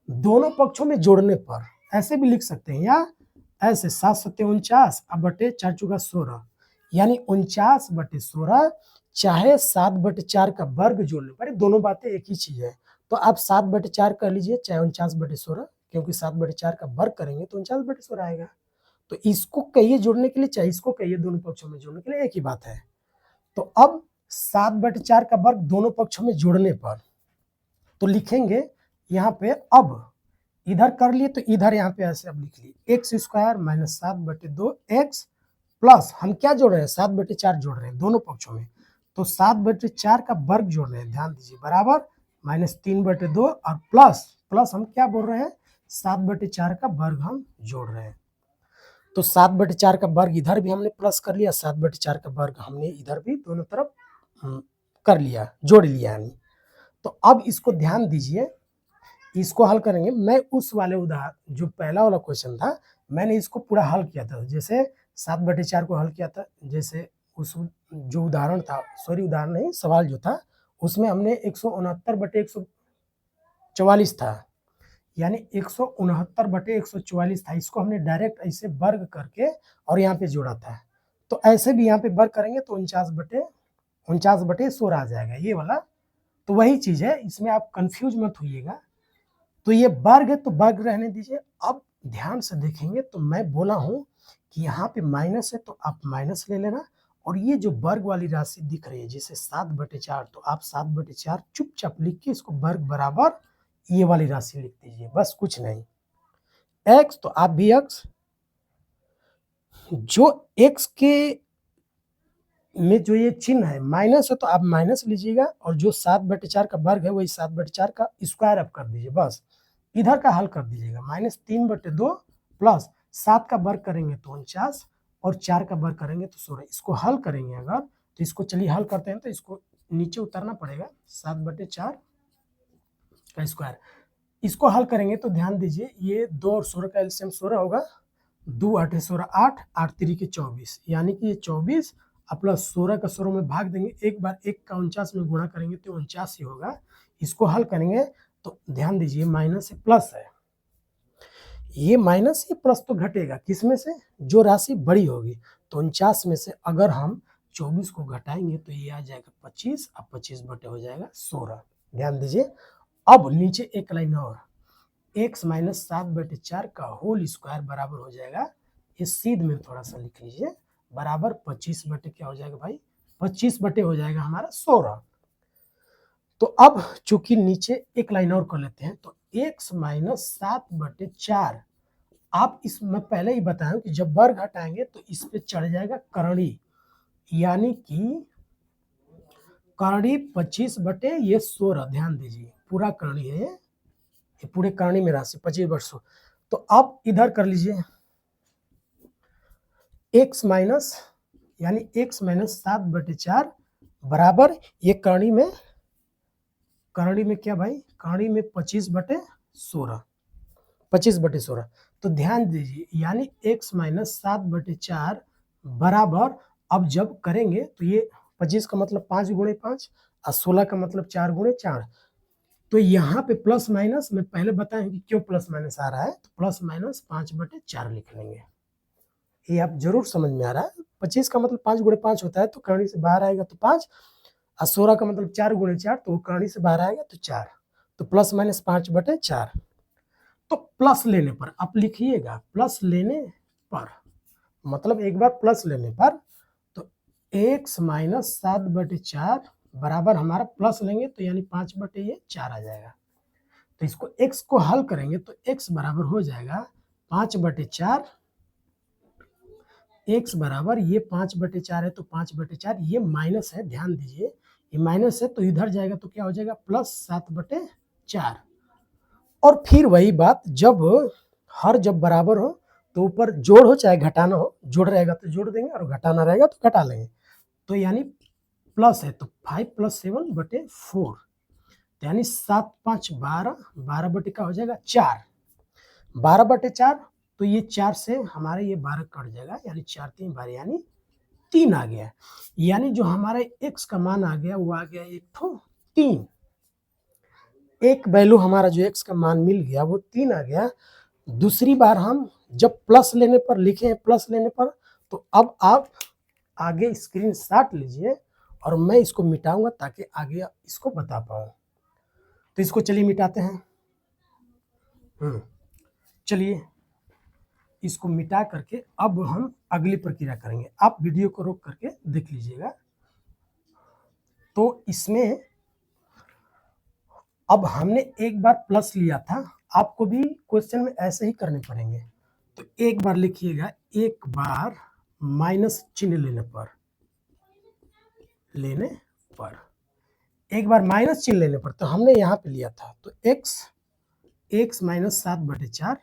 दोनों पक्षों में जोड़ने पर ऐसे भी लिख सकते हैं, या ऐसे 7 × 7 49 अब बटे 4 × 16, यानी 49/16, चाहे 7/4 का वर्ग जोड़ने पर, दोनों बातें एक ही चीज है, तो आप 7/4 कर लीजिए, चाहे 49/16, क्योंकि 7/4 का वर्ग करेंगे तो 49/16 आएगा। तो इसको कहिए जोड़ने के लिए, चाहे इसको कहिए दोनों पक्षों में जोड़ने के लिए, एक ही बात है। तो अब 7/4 का वर्ग दोनों पक्षों में जोड़ने पर तो लिखेंगे यहाँ पे, अब इधर कर लिए तो इधर यहाँ पे ऐसे अब लिख लिए x square minus 7/2 x plus हम क्या जोड़ रहे हैं, 7/4 जोड़ रहे हैं दोनों पक्षों में, तो 7/4 का वर्ग जोड़ रहे हैं, ध्यान दीजिए, बराबर माइनस 3/2 और प्लस प्लस हम क्या बोल रहे हैं, 7/4 का वर्ग हम जोड़ रहे हैं। तो 7/4 का वर्ग इधर भी हमने प्लस कर लिया, 7/4 का वर्ग हमने इधर भी दोनों तरफ कर लिया, जोड़ लिया यानी। तो अब इसको ध्यान दीजिए, इसको हल करेंगे। मैं उस वाले उदाहरण जो पहला वाला क्वेश्चन था मैंने इसको पूरा हल किया था, जैसे 7/4 को हल किया था, जैसे उस जो उदाहरण था, सॉरी उदाहरण नहीं, सवाल जो था उसमें हमने 169/144 था, यानी 169/144 था, इसको हमने डायरेक्ट ऐसे वर्ग करके और यहाँ पे जोड़ा था। तो ऐसे भी यहाँ पे वर्ग करेंगे तो 49/16 आ जाएगा ये वाला। तो वही चीज है, इसमें आप कंफ्यूज मत होइएगा। तो ये वर्ग है तो वर्ग रहने दीजिए। अब ध्यान से देखेंगे तो मैं बोला हूं कि यहाँ पे माइनस है तो आप माइनस ले लेना, और ये जो वर्ग वाली राशि दिख रही है जैसे 7/4, तो आप 7/4 चुपचाप लिख के इसको वर्ग बराबर ये वाली राशि लिख दीजिए, बस कुछ नहीं। x तो आप भी x, जो x के में जो ये चिन्ह है माइनस है तो आप माइनस लीजिएगा, और जो 7/4 का वर्ग है वही 7/4 का स्क्वायर आप कर दीजिए, बस इधर का हल कर दीजिएगा। माइनस 3/2 प्लस 7 का वर्ग करेंगे तो 49 और 4 का वर्ग करेंगे तो 16। इसको हल करेंगे अगर, तो इसको चलिए हल करते हैं, तो इसको नीचे उतारना पड़ेगा, 7/4 का स्क्वायर। इसको हल करेंगे तो ध्यान दीजिए, ये 2 और 16 का एलसीएम 16 होगा, 2 8 16 8 8 3 के 24, यानी कि ये 24 प्लस 16 का 16 में भाग देंगे, एक बार 1 का 49 में गुणा करेंगे तो 49 ही होगा। इसको हल करेंगे तो ध्यान दीजिए, माइनस से प्लस है, ये माइनस ये प्लस तो घटेगा किस में से, जो राशि बड़ी होगी। तो 49 में से अगर हम 24 को घटाएंगे तो ये आ जाएगा 25, अब 25 बटे हो जाएगा 16। ध्यान दीजिए, अब नीचे एक लाइन और, x माइनस 7/4 का होल स्क्वायर बराबर हो जाएगा, इस सीध में थोड़ा सा लिख लीजिए, बराबर 25 बटे क्या हो जाएगा भाई, 25 बटे हो जाएगा हमारा 16। तो अब चूंकि नीचे एक लाइन और कर लेते हैं, तो x माइनस 7/4, आप इसमें पहले ही बताया कि जब वर्ग हटाएंगे तो इस पे चढ़ जाएगा करणी, यानी कि करणी 25 बटे ये 16। ध्यान दीजिए, पूरा करणी है ये पूरे करणी में राशि 25/16। तो अब इधर कर लीजिए x माइनस, यानी x माइनस 7/4 बराबर ये करणी में क्या भाई, करणी में 25/16, 25/16। तो ध्यान दीजिए, यानी x माइनस 7/4 बराबर, अब जब करेंगे तो ये 25 का मतलब 5 गुणे 5 और 16 का मतलब 4 गुणे 4। तो यहाँ पे प्लस माइनस मैं पहले बताएं कि क्यों प्लस माइनस आ रहा है, तो प्लस माइनस 5/4 लिख लेंगे, ये आप जरूर समझ में आ रहा है। 25 का मतलब 5 गुणे 5 होता है, तो करणी से बाहर आएगा तो 5, और 16 का मतलब 4 गुणे 4, तो करणी से बाहर आएगा तो 4, तो प्लस माइनस 5/4। तो प्लस लेने पर आप लिखिएगा, प्लस लेने पर मतलब एक बार प्लस लेने पर, तो x माइनस 7/4 बराबर हमारा प्लस लेंगे तो यानी 5/4 आ जाएगा। तो इसको x को हल करेंगे तो x बराबर हो जाएगा 5/4, x बराबर ये 5/4 है तो 5/4, ये माइनस है, ध्यान दीजिए ये माइनस है, तो इधर जाएगा तो क्या हो जाएगा प्लस 7/4। और फिर वही बात, जब बराबर हो तो ऊपर जोड़ हो चाहे घटाना हो, जोड़ रहेगा तो जोड़ देंगे और घटाना रहेगा तो घटा लेंगे। तो यानी प्लस है तो 5 + 7/4, यानी 7 5 12, 12 बटे का हो जाएगा 4, 12/4। तो ये 4 से हमारे ये 12 कट जाएगा, यानी 4 3 12, यानी 3 आ गया। यानी जो हमारा x का मान आ गया वो आ गया 3, एक वैल्यू हमारा जो x का मान मिल गया वो 3 आ गया। दूसरी बार हम जब प्लस लेने पर लिखे हैं, प्लस लेने पर, तो अब आप आगे स्क्रीनशॉट लीजिए और मैं इसको मिटाऊंगा ताकि आगे इसको बता पाऊं। तो इसको चलिए मिटाते हैं। चलिए इसको मिटा करके अब हम अगली प्रक्रिया करेंगे। आप वीडियो को रोक करके देख लीजिएगा। तो इसमें अब हमने एक बार प्लस लिया था, आपको भी क्वेश्चन में ऐसे ही करने पड़ेंगे। तो एक बार लिखिएगा, एक बार माइनस चिन्ह लेने पर एक बार माइनस चिन्ह लेने पर, तो हमने यहाँ पे लिया था, तो x माइनस 7/4,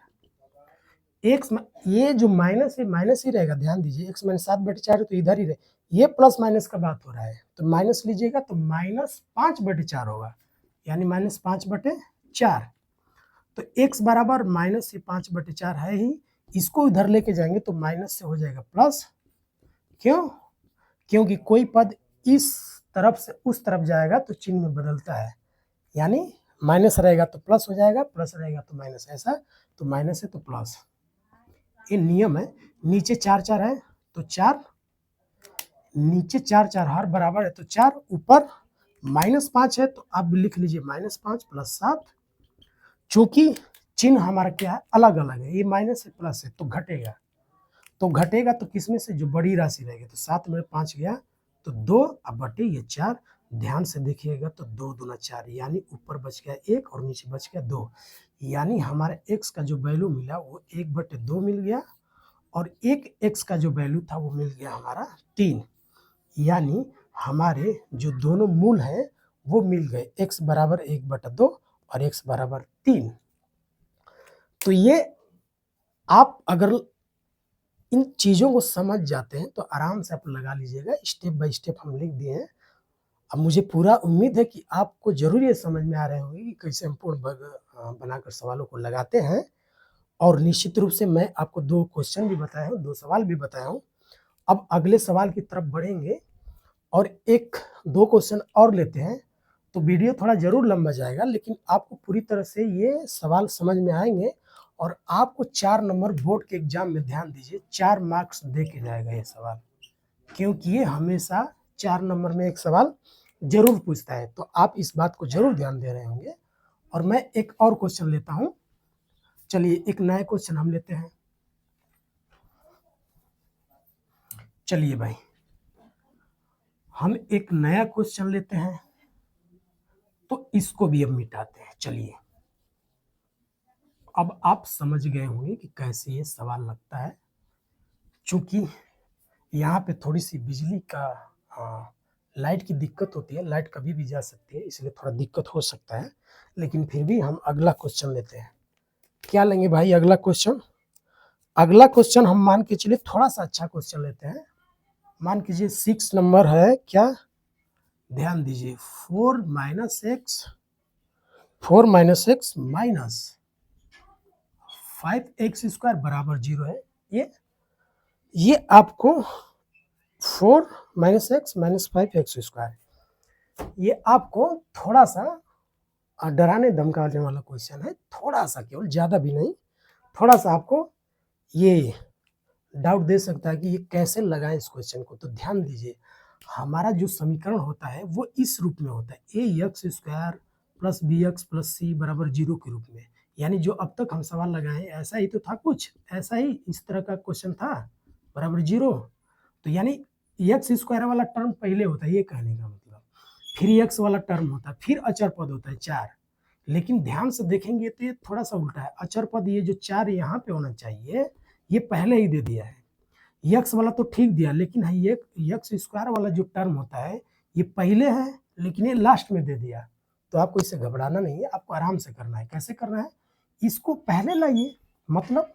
ये जो माइनस है माइनस ही रहेगा, ध्यान दीजिए, x माइनस 7/4 है तो इधर ही रहे, ये प्लस माइनस का बात हो रहा है, तो माइनस लीजिएगा तो माइनस 5/4 होगा, यानी माइनस 5/4। तो x बराबर माइनस से 5/4 है ही, इसको इधर लेके जाएंगे तो माइनस से हो जाएगा प्लस। क्यों? क्योंकि कोई पद इस तरफ से उस तरफ जाएगा तो चिन्ह में बदलता है, यानी माइनस रहेगा तो प्लस हो जाएगा, प्लस रहेगा तो माइनस, ऐसा, तो माइनस है तो प्लस, ये नियम है। नीचे 4 है तो 4, नीचे 4 हर बराबर है तो 4, ऊपर -5 है तो आप लिख लीजिए -5 + 7। चूंकि चिन्ह हमारा क्या है, अलग अलग है, ये माइनस है प्लस है, तो घटेगा तो किसमें से, जो बड़ी राशि रहेगी, तो 7 में 5 गया तो 2, अब बटे ये 4, ध्यान से देखिएगा तो 2 दूना 4, यानी ऊपर बच गया 1 और नीचे बच गया 2, यानी हमारे x का जो वैल्यू मिला वो 1/2 मिल गया, और एक x का जो वैल्यू था वो मिल गया हमारा 3, यानी हमारे जो दोनों मूल हैं वो मिल गए, x बराबर 1/2 और x बराबर 3। तो ये आप अगर इन चीज़ों को समझ जाते हैं तो आराम से आप लगा लीजिएगा, स्टेप बाय स्टेप हम लिख दिए हैं। अब मुझे पूरा उम्मीद है कि आपको ज़रूर ये समझ में आ रहे होंगे कि कैसे हम पूर्ण वर्ग बनाकर सवालों को लगाते हैं, और निश्चित रूप से मैं आपको 2 क्वेश्चन भी बताया हूँ, 2 सवाल भी बताया हूँ। अब अगले सवाल की तरफ बढ़ेंगे और 1-2 क्वेश्चन और लेते हैं, तो वीडियो थोड़ा ज़रूर लंबा जाएगा, लेकिन आपको पूरी तरह से ये सवाल समझ में आएंगे, और आपको 4 नंबर बोर्ड के एग्जाम में, ध्यान दीजिए, 4 मार्क्स दे के जाएगा ये सवाल, क्योंकि ये हमेशा 4 नंबर में एक सवाल जरूर पूछता है, तो आप इस बात को जरूर ध्यान दे रहे होंगे। और मैं एक और क्वेश्चन लेता हूं, चलिए एक नया क्वेश्चन हम लेते हैं। चलिए भाई, हम एक नया क्वेश्चन लेते हैं, तो इसको भी अब मिटाते हैं। चलिए, अब आप समझ गए होंगे कि कैसे ये सवाल लगता है। चूंकि यहाँ पे थोड़ी सी बिजली का लाइट की दिक्कत होती है, लाइट कभी भी जा सकती है, इसलिए थोड़ा दिक्कत हो सकता है, लेकिन फिर भी हम अगला क्वेश्चन लेते हैं। क्या लेंगे भाई अगला क्वेश्चन? अगला क्वेश्चन हम मान के चलिए थोड़ा सा अच्छा क्वेश्चन लेते हैं। मान कीजिए 6 नंबर है, क्या, ध्यान दीजिए, 4 - x माइनस 5x² बराबर 0 है। ये आपको 4 - x - 5x², ये आपको थोड़ा सा डराने धमकाने वाला क्वेश्चन है, थोड़ा सा, केवल, ज़्यादा भी नहीं, थोड़ा सा आपको ये डाउट दे सकता है कि ये कैसे लगाएं इस क्वेश्चन को। तो ध्यान दीजिए, हमारा जो समीकरण होता है वो इस रूप में होता है, ax² + bx + c बराबर 0 के रूप में, यानी जो अब तक हम सवाल लगाए ऐसा ही तो था, कुछ ऐसा ही इस तरह का क्वेश्चन था, बराबर 0। तो यानी x² वाला टर्म पहले होता है, ये कहने का मतलब, फिर x वाला टर्म होता है, फिर अचर पद होता है 4। लेकिन ध्यान से देखेंगे तो ये थोड़ा सा उल्टा है, अचर पद ये जो 4 यहाँ पे होना चाहिए ये पहले ही दे दिया है, यक्स वाला तो ठीक दिया, लेकिन ये x² वाला जो टर्म होता है ये पहले है, लेकिन ये लास्ट में दे दिया। तो आपको इससे घबराना नहीं है, आपको आराम से करना है। कैसे करना है, इसको पहले लाइए, मतलब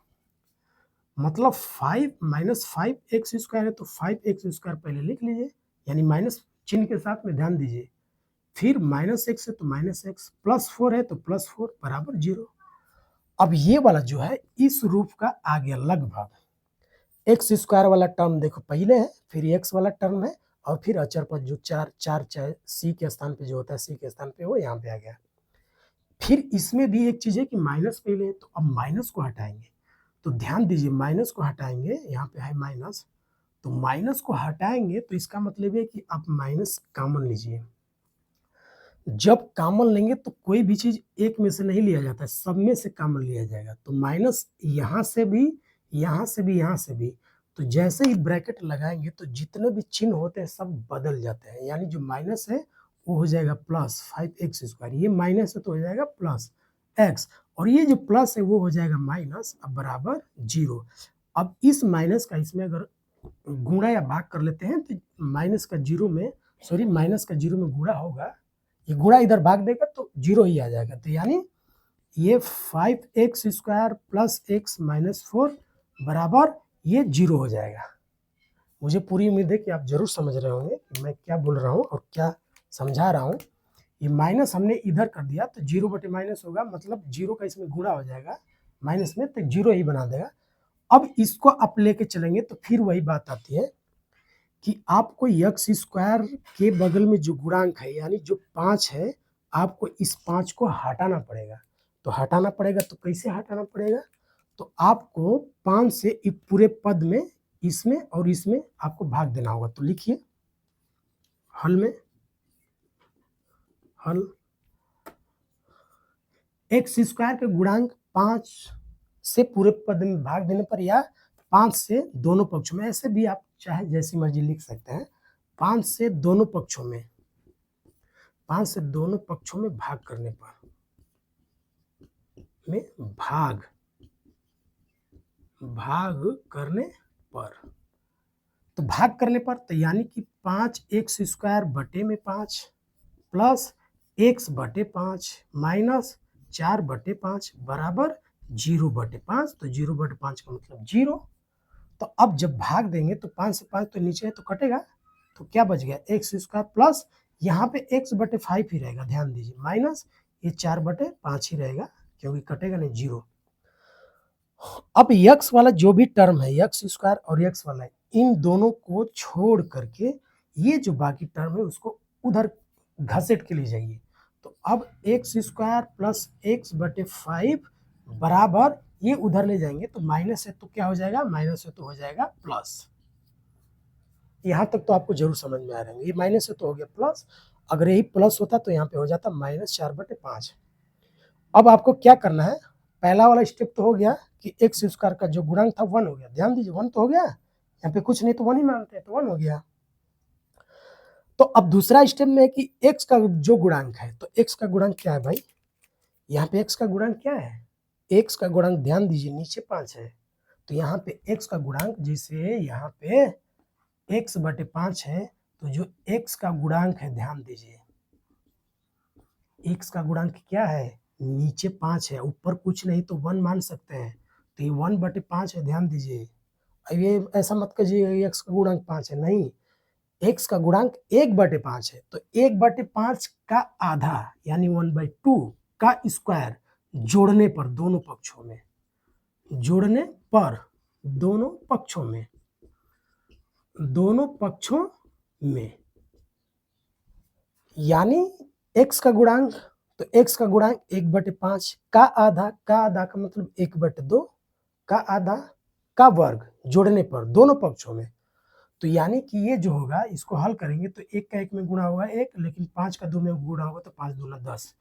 5 - 5x² है तो 5x² पहले लिख लीजिए, यानी माइनस चिन्ह के साथ में, ध्यान दीजिए, फिर -x है तो -x, +4 है तो +4 बराबर 0। अब ये वाला जो है इस रूप का आ गया लगभग, x² वाला टर्म देखो पहले है, फिर x वाला टर्म है, और फिर अचर पद जो 4 चाहे c के स्थान पे जो होता है, c के स्थान पे वो यहाँ पे आ गया। फिर इसमें भी एक चीज है कि माइनस पहले है, तो अब माइनस को हटाएंगे, तो ध्यान दीजिए माइनस को हटाएंगे, यहाँ पे है माइनस, तो माइनस को हटाएंगे तो इसका मतलब है कि आप माइनस कॉमन लीजिए। जब कॉमन लेंगे तो कोई भी चीज एक में से नहीं लिया जाता है, सब में से कॉमन लिया जाएगा, तो माइनस यहाँ से भी यहाँ से भी, यहाँ से भी। तो जैसे ही ब्रैकेट लगाएंगे तो जितने भी चिन्ह होते हैं सब बदल जाते हैं, यानी जो माइनस है वो हो जाएगा प्लस 5x², ये माइनस है तो हो जाएगा प्लस x, और ये जो प्लस है वो हो जाएगा माइनस, अब बराबर 0। अब इस माइनस का इसमें अगर गुणा या भाग कर लेते हैं तो माइनस का 0 में गुणा होगा, ये गुणा इधर भाग देगा तो 0 ही आ जाएगा। तो यानी ये 5x² प्लस x माइनस 4 बराबर ये 0 हो जाएगा। मुझे पूरी उम्मीद है कि आप जरूर समझ रहे होंगे कि मैं क्या बोल रहा हूँ और क्या समझा रहा हूँ। ये माइनस हमने इधर कर दिया तो 0 बटे माइनस होगा, मतलब 0 का इसमें गुणा हो जाएगा माइनस में, तो 0 ही बना देगा। अब इसको आप लेके चलेंगे तो फिर वही बात आती है कि आपको x² के बगल में जो गुणांक है यानी जो 5 है, आपको इस 5 को हटाना पड़ेगा। तो हटाना पड़ेगा तो कैसे हटाना पड़ेगा, तो आपको 5 से इस पूरे पद में इसमें और इसमें आपको भाग देना होगा। तो लिखिए हल में, हल x² के गुणांक 5 से पूरे पद में भाग देने पर या 5 से दोनों पक्षों में, ऐसे भी आप चाहे जैसी मर्जी लिख सकते हैं, 5 से दोनों पक्षों में, 5 से दोनों पक्षों में भाग करने पर, में भाग करने पर, तो भाग करने पर तो यानी कि 5x² बटे में 5 प्लस x बटे 5 माइनस 4 बटे 5 बराबर 0 बटे 5। तो 0 बटे 5 का मतलब 0। तो अब जब भाग देंगे तो 5 से 5 तो नीचे है तो कटेगा, तो क्या बच गया x² प्लस यहाँ पे x बटे 5 ही रहेगा, ध्यान दीजिए, माइनस ये 4 बटे 5 ही रहेगा क्योंकि कटेगा नहीं 0। अब x वाला जो भी टर्म है x² और x वाला, इन दोनों को छोड़ करके ये जो बाकी टर्म है उसको उधर घसीट के ले जाइए। तो अब x² प्लस x बटे 5 बराबर ये उधर ले जाएंगे तो माइनस है तो क्या हो जाएगा, माइनस है तो हो जाएगा प्लस। यहाँ तक तो आपको जरूर समझ में आ रहा है, ये माइनस है तो हो गया प्लस, अगर यही प्लस होता तो यहाँ पे हो जाता माइनस 4 बटे 5। अब आपको क्या करना है, पहला वाला स्टेप तो हो गया कि x² का जो गुणांक था 1 हो गया, ध्यान दीजिए 1 तो हो गया, यहाँ पे कुछ नहीं तो 1 ही मानते हैं तो 1 हो गया। तो अब दूसरा स्टेप में है कि x का जो गुणांक है, तो x का गुणांक क्या है भाई, यहाँ पे x का गुणांक क्या है, x का गुणांक ध्यान दीजिए नीचे 5 है, तो यहाँ पे x का गुणांक, जैसे यहाँ पे x बटे 5 है तो जो x का गुणांक है ध्यान दीजिए, x का गुणांक क्या है, नीचे 5 है, ऊपर कुछ नहीं तो 1 मान सकते हैं, तो ये 1 बटे 5 है, ध्यान दीजिए। अब ये ऐसा मत कीजिए x का गुणांक 5 है, नहीं, x का गुणांक 1 बटे 5 है, तो 1 बटे 5 का आधा यानी 1/2 का स्क्वायर जोड़ने पर दोनों पक्षों में, जोड़ने पर दोनों पक्षों में, दोनों पक्षों में, यानी x का गुणांक, तो x का गुणांक 1 बटे 5 का आधा का मतलब 1 बटे 2 का आधा का वर्ग जोड़ने पर दोनों पक्षों में। तो यानी कि ये जो होगा इसको हल करेंगे तो 1 का 1 में गुणा होगा 1, लेकिन 5 का 2 में गुणा होगा तो 5 दूना 10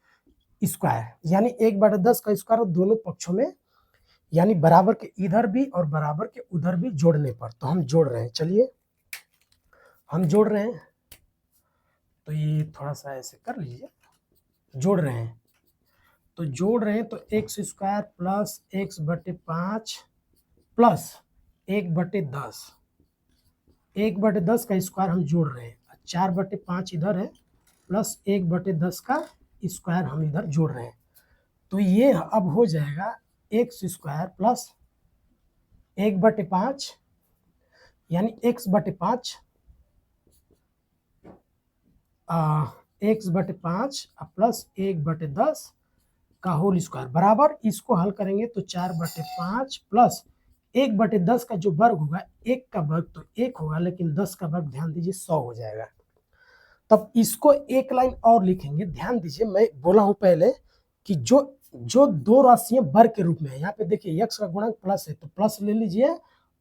स्क्वायर, यानी 1 बटे 10 का स्क्वायर दोनों पक्षों में, यानी बराबर के इधर भी और बराबर के उधर भी जोड़ने पर। तो हम जोड़ रहे हैं, चलिए हम जोड़ रहे हैं, तो ये थोड़ा सा ऐसे कर लीजिए, जोड़ रहे हैं, तो जोड़ रहे हैं तो x² प्लस x बटे 5 प्लस 1 बटे 10, 1 बटे 10 का स्क्वायर हम जोड़ रहे हैं, 4 बटे 5 इधर है प्लस 1 बटे 10 का स्क्वायर हम इधर जोड़ रहे हैं, तो ये अब हो जाएगा x² प्लस 1 बटे 5 यानी x बटे 5 x बटे 5 प्लस 1 बटे 10 का होल स्क्वायर बराबर, इसको हल करेंगे तो 4 बटे 5 प्लस 1 बटे 10 का जो वर्ग होगा, 1 का वर्ग तो 1 होगा लेकिन 10 का वर्ग ध्यान दीजिए 100 हो जाएगा। तब इसको एक लाइन और लिखेंगे, ध्यान दीजिए मैं बोला हूं पहले कि जो दो राशियां वर्ग के रूप में है, यहाँ पे देखिए x का गुणांक प्लस है तो प्लस ले लीजिए,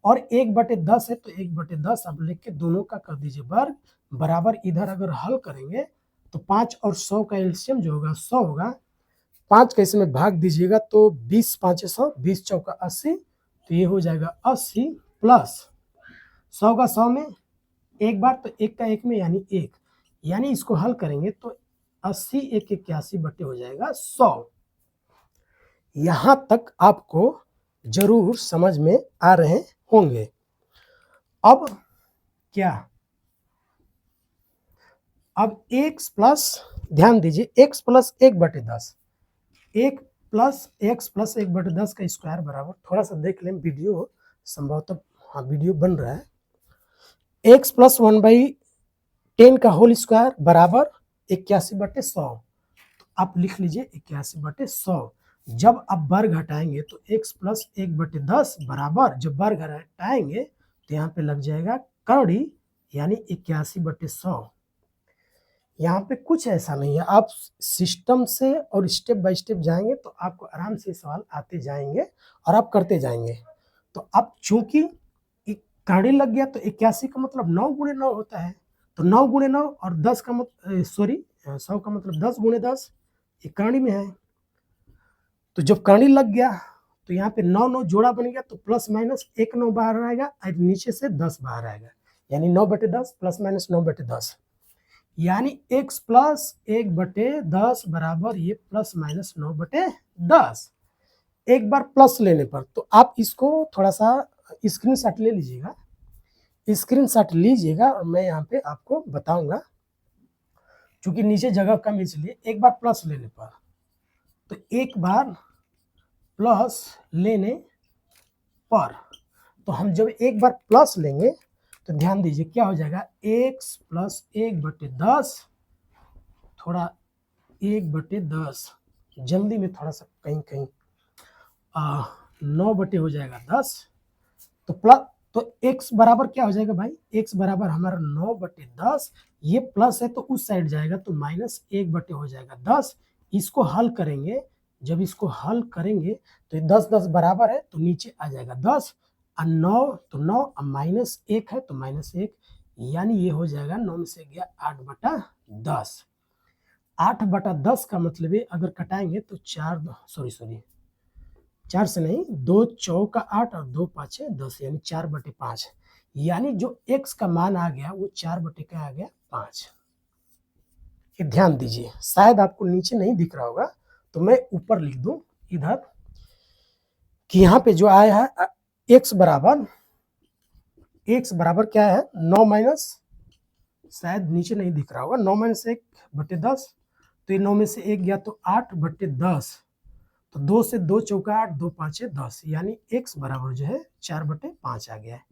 और 1 बटे 10 है तो 1 बटे 10 अब लिख के दोनों का कर दीजिए वर्ग बराबर, इधर अगर हल करेंगे तो 5 और 100 का एलसीएम जो होगा 100 होगा, 5 का इसमें भाग दीजिएगा तो 20 5 100, 20 चौका 80, तो ये हो जाएगा 80 प्लस 100 का 100 में एक बार, तो एक का एक में यानी एक, यानी इसको हल करेंगे तो 80 एक 81 बटे हो जाएगा 100। यहां तक आपको जरूर समझ में आ रहे होंगे। अब क्या, अब x प्लस, ध्यान दीजिए, x प्लस 1/10, एक प्लस एक्स प्लस 1/10 का स्क्वायर बराबर, थोड़ा सा देख लें वीडियो, संभवतः हाँ वीडियो बन रहा है, x प्लस 1/10 का होल स्क्वायर बराबर 81/100। आप लिख लीजिए 81/100। जब आप वर्ग हटाएंगे तो x प्लस 1/10 बराबर, जब वर्ग हटाएंगे तो यहाँ पे लग जाएगा कौड़ी, यानी 81/100। यहाँ पे कुछ ऐसा नहीं है, आप सिस्टम से और स्टेप बाय स्टेप जाएंगे तो आपको आराम से सवाल आते जाएंगे और आप करते जाएंगे। तो अब चूंकि कौड़ी लग गया तो 81 का मतलब 9 गुणे 9 होता है, तो 9 गुणे 9 और 10 का मतलब 100 का मतलब 10 गुणे 10, ये कौड़ी में है। तो जब कौड़ी लग गया तो यहाँ पे 9 9 जोड़ा बन गया, तो प्लस माइनस 1 9 बाहर आएगा और नीचे से 10 बाहर आएगा, यानी 9/10 प्लस माइनस 9/10, यानी x प्लस 1/10 बराबर ये प्लस माइनस 9/10। एक बार प्लस लेने पर तो आप इसको थोड़ा सा स्क्रीनशॉट ले लीजिएगा, स्क्रीनशॉट लीजिएगा और मैं यहाँ पे आपको बताऊंगा, क्योंकि नीचे जगह कम इसलिए। एक बार प्लस लेने पर, तो एक बार प्लस लेने पर, तो हम जब एक बार प्लस लेंगे तो ध्यान दीजिए क्या हो जाएगा, x प्लस 1/10, थोड़ा 1/10 जल्दी में, थोड़ा सा कहीं कहीं 9 बटे हो जाएगा 10, तो प्लस, तो x बराबर क्या हो जाएगा भाई, x बराबर हमारा 9/10, ये प्लस है तो उस साइड जाएगा तो माइनस 1 बटे हो जाएगा 10। इसको हल करेंगे, जब इसको हल करेंगे तो 10 10 बराबर है तो नीचे आ जाएगा 10 और 9, तो 9 और माइनस 1 है तो -1, यानी ये हो जाएगा 9 में से गया 8/10। 8/10 का मतलब है अगर कटाएंगे तो 4 से नहीं, 2 चौका 8 और 2 पाँचे 10, यानी 4/5, यानी जो x का मान आ गया वो 4 बटे क्या आ गया 5। ये ध्यान दीजिए, शायद आपको नीचे नहीं दिख रहा होगा तो मैं ऊपर लिख दूं इधर कि यहाँ पे जो आया है x बराबर क्या है 9 माइनस, शायद नीचे नहीं दिख रहा होगा, 9 माइनस 1/10, तो ये 9 में से 1 गया तो 8/10, तो 2 से 2 चौका 8, 2 पाँचे 10, यानी x बराबर जो है 4/5 आ गया है।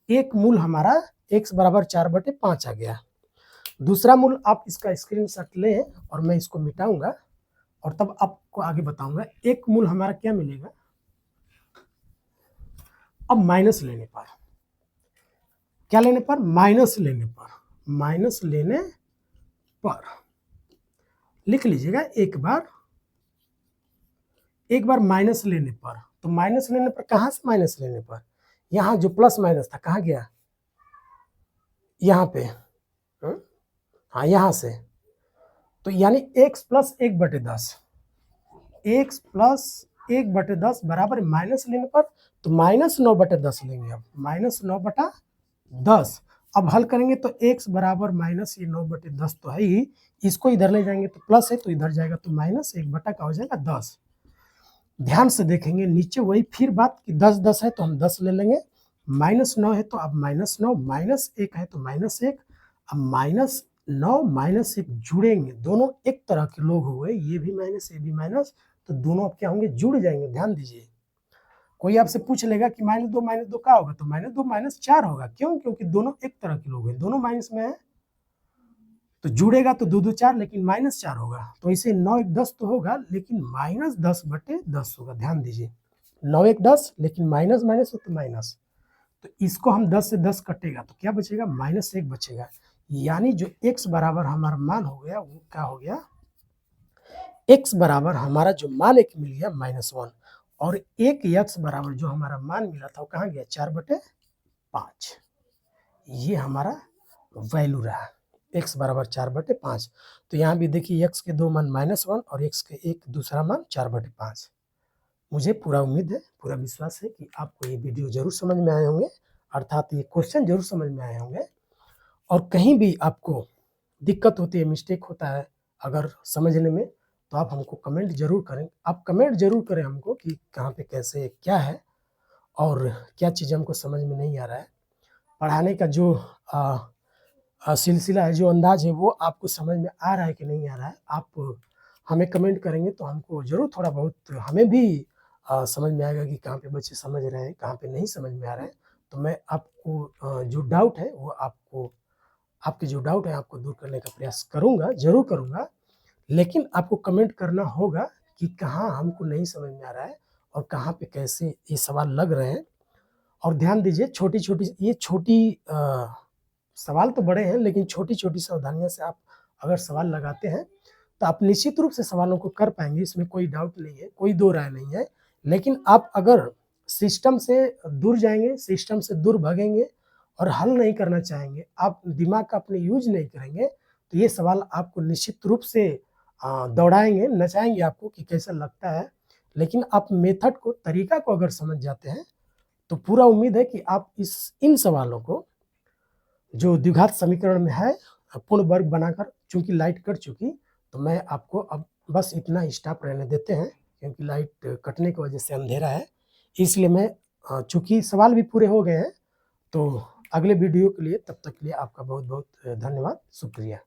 एक मूल हमारा x बराबर 4/5 आ गया। दूसरा मूल आप इसका स्क्रीनशॉट लें और मैं इसको मिटाऊंगा और तब आपको आगे बताऊंगा। एक मूल हमारा क्या मिलेगा, अब माइनस लेने पर, क्या लेने पर, माइनस लेने पर, माइनस लेने पर लिख लीजिएगा एक बार माइनस लेने पर, तो माइनस लेने पर कहां से माइनस लेने पर, यहां जो प्लस माइनस था कहां गया, यहां पे, हाँ यहां से, तो यानी x प्लस 1/10, x प्लस 1/10 बराबर माइनस लेने पर, तो -9/10 लेंगे, अब -9/10। अब हल करेंगे तो x बराबर माइनस ये 9/10 तो है ही, इसको इधर ले जाएंगे तो प्लस है तो इधर जाएगा तो -1 का हो जाएगा 10। ध्यान से देखेंगे नीचे वही फिर बात कि 10 10 है तो हम 10 ले लेंगे, -9 है तो अब -9, -1 है तो -1, अब -9 -1 जुड़ेंगे, दोनों एक तरह के लोग हुए, ये भी माइनस ये भी माइनस, तो दोनों अब क्या होंगे, जुड़ जाएंगे। ध्यान दीजिए, कोई आपसे पूछ लेगा कि -2 क्या होगा, तो -2 -4 होगा, क्यों, क्योंकि दोनों एक तरह के लोग हैं, दोनों माइनस में है, तो जुड़ेगा तो 2 2 4, लेकिन -4 होगा, तो इसे 9 1 10 तो होगा, लेकिन -10/10 होगा। ध्यान दीजिए, 9 1 10, लेकिन माइनस माइनस हो तो माइनस, तो इसको हम 10 से 10 कटेगा तो क्या बचेगा, -1 बचेगा, यानी जो x बराबर हमारा मान हो गया वो क्या हो गया, x बराबर हमारा जो मान एक मिल गया -1, और एक x बराबर जो हमारा मान मिला था वो कहाँ गया, 4/5, ये हमारा वैल्यू रहा, x बराबर 4/5। तो यहाँ भी देखिए x के दो मान -1 और x के एक दूसरा मान 4/5, मुझे पूरा उम्मीद है, पूरा विश्वास है कि आपको ये वीडियो ज़रूर समझ में आए होंगे, अर्थात ये क्वेश्चन ज़रूर समझ में आए होंगे। और कहीं भी आपको दिक्कत होती है, मिस्टेक होता है अगर समझने में, तो आप हमको कमेंट ज़रूर करें। आप कमेंट ज़रूर करें हमको कि कहाँ पे कैसे क्या है और क्या चीज़ हमको समझ में नहीं आ रहा है। पढ़ाने का जो सिलसिला है, जो अंदाज़ है, वो आपको समझ में आ रहा है कि नहीं आ रहा है, आप हमें कमेंट करेंगे तो हमको ज़रूर थोड़ा बहुत हमें भी समझ में आएगा कि कहाँ पे बच्चे समझ रहे हैं, कहाँ पे नहीं समझ में आ रहा है। तो मैं आपको जो डाउट है वो आपके जो डाउट है आपको दूर करने का प्रयास करूँगा, ज़रूर करूँगा। लेकिन आपको कमेंट करना होगा कि कहाँ हमको नहीं समझ में आ रहा है और कहाँ पे कैसे ये सवाल लग रहे हैं। और ध्यान दीजिए, छोटी-छोटी ये छोटी सवाल तो बड़े हैं, लेकिन छोटी-छोटी सावधानियों से आप अगर सवाल लगाते हैं, तो आप निश्चित रूप से सवालों को कर पाएँगे, इसमें कोई डाउट नहीं है, कोई दो राय नहीं है। लेकिन आप अगर सिस्टम से दूर जाएँगे, सिस्टम से दूर भागेंगे और हल नहीं करना चाहेंगे, आप दिमाग का अपने यूज़ नहीं करेंगे, तो ये सवाल आपको निश्चित रूप से दौड़ाएँगे, नचाएँगे आपको कि कैसा लगता है। लेकिन आप मेथड को, तरीका को अगर समझ जाते हैं, तो पूरा उम्मीद है कि आप इन सवालों को जो द्विघात समीकरण में है पूर्ण वर्ग बनाकर, चूँकि लाइट कट चुकी, तो मैं आपको अब बस इतना स्टॉप रहने देते हैं, क्योंकि लाइट कटने की वजह से अंधेरा है। इसलिए मैं चूँकि सवाल भी पूरे हो गए हैं, तो अगले वीडियो के लिए, तब तक के लिए आपका बहुत-बहुत धन्यवाद, शुक्रिया।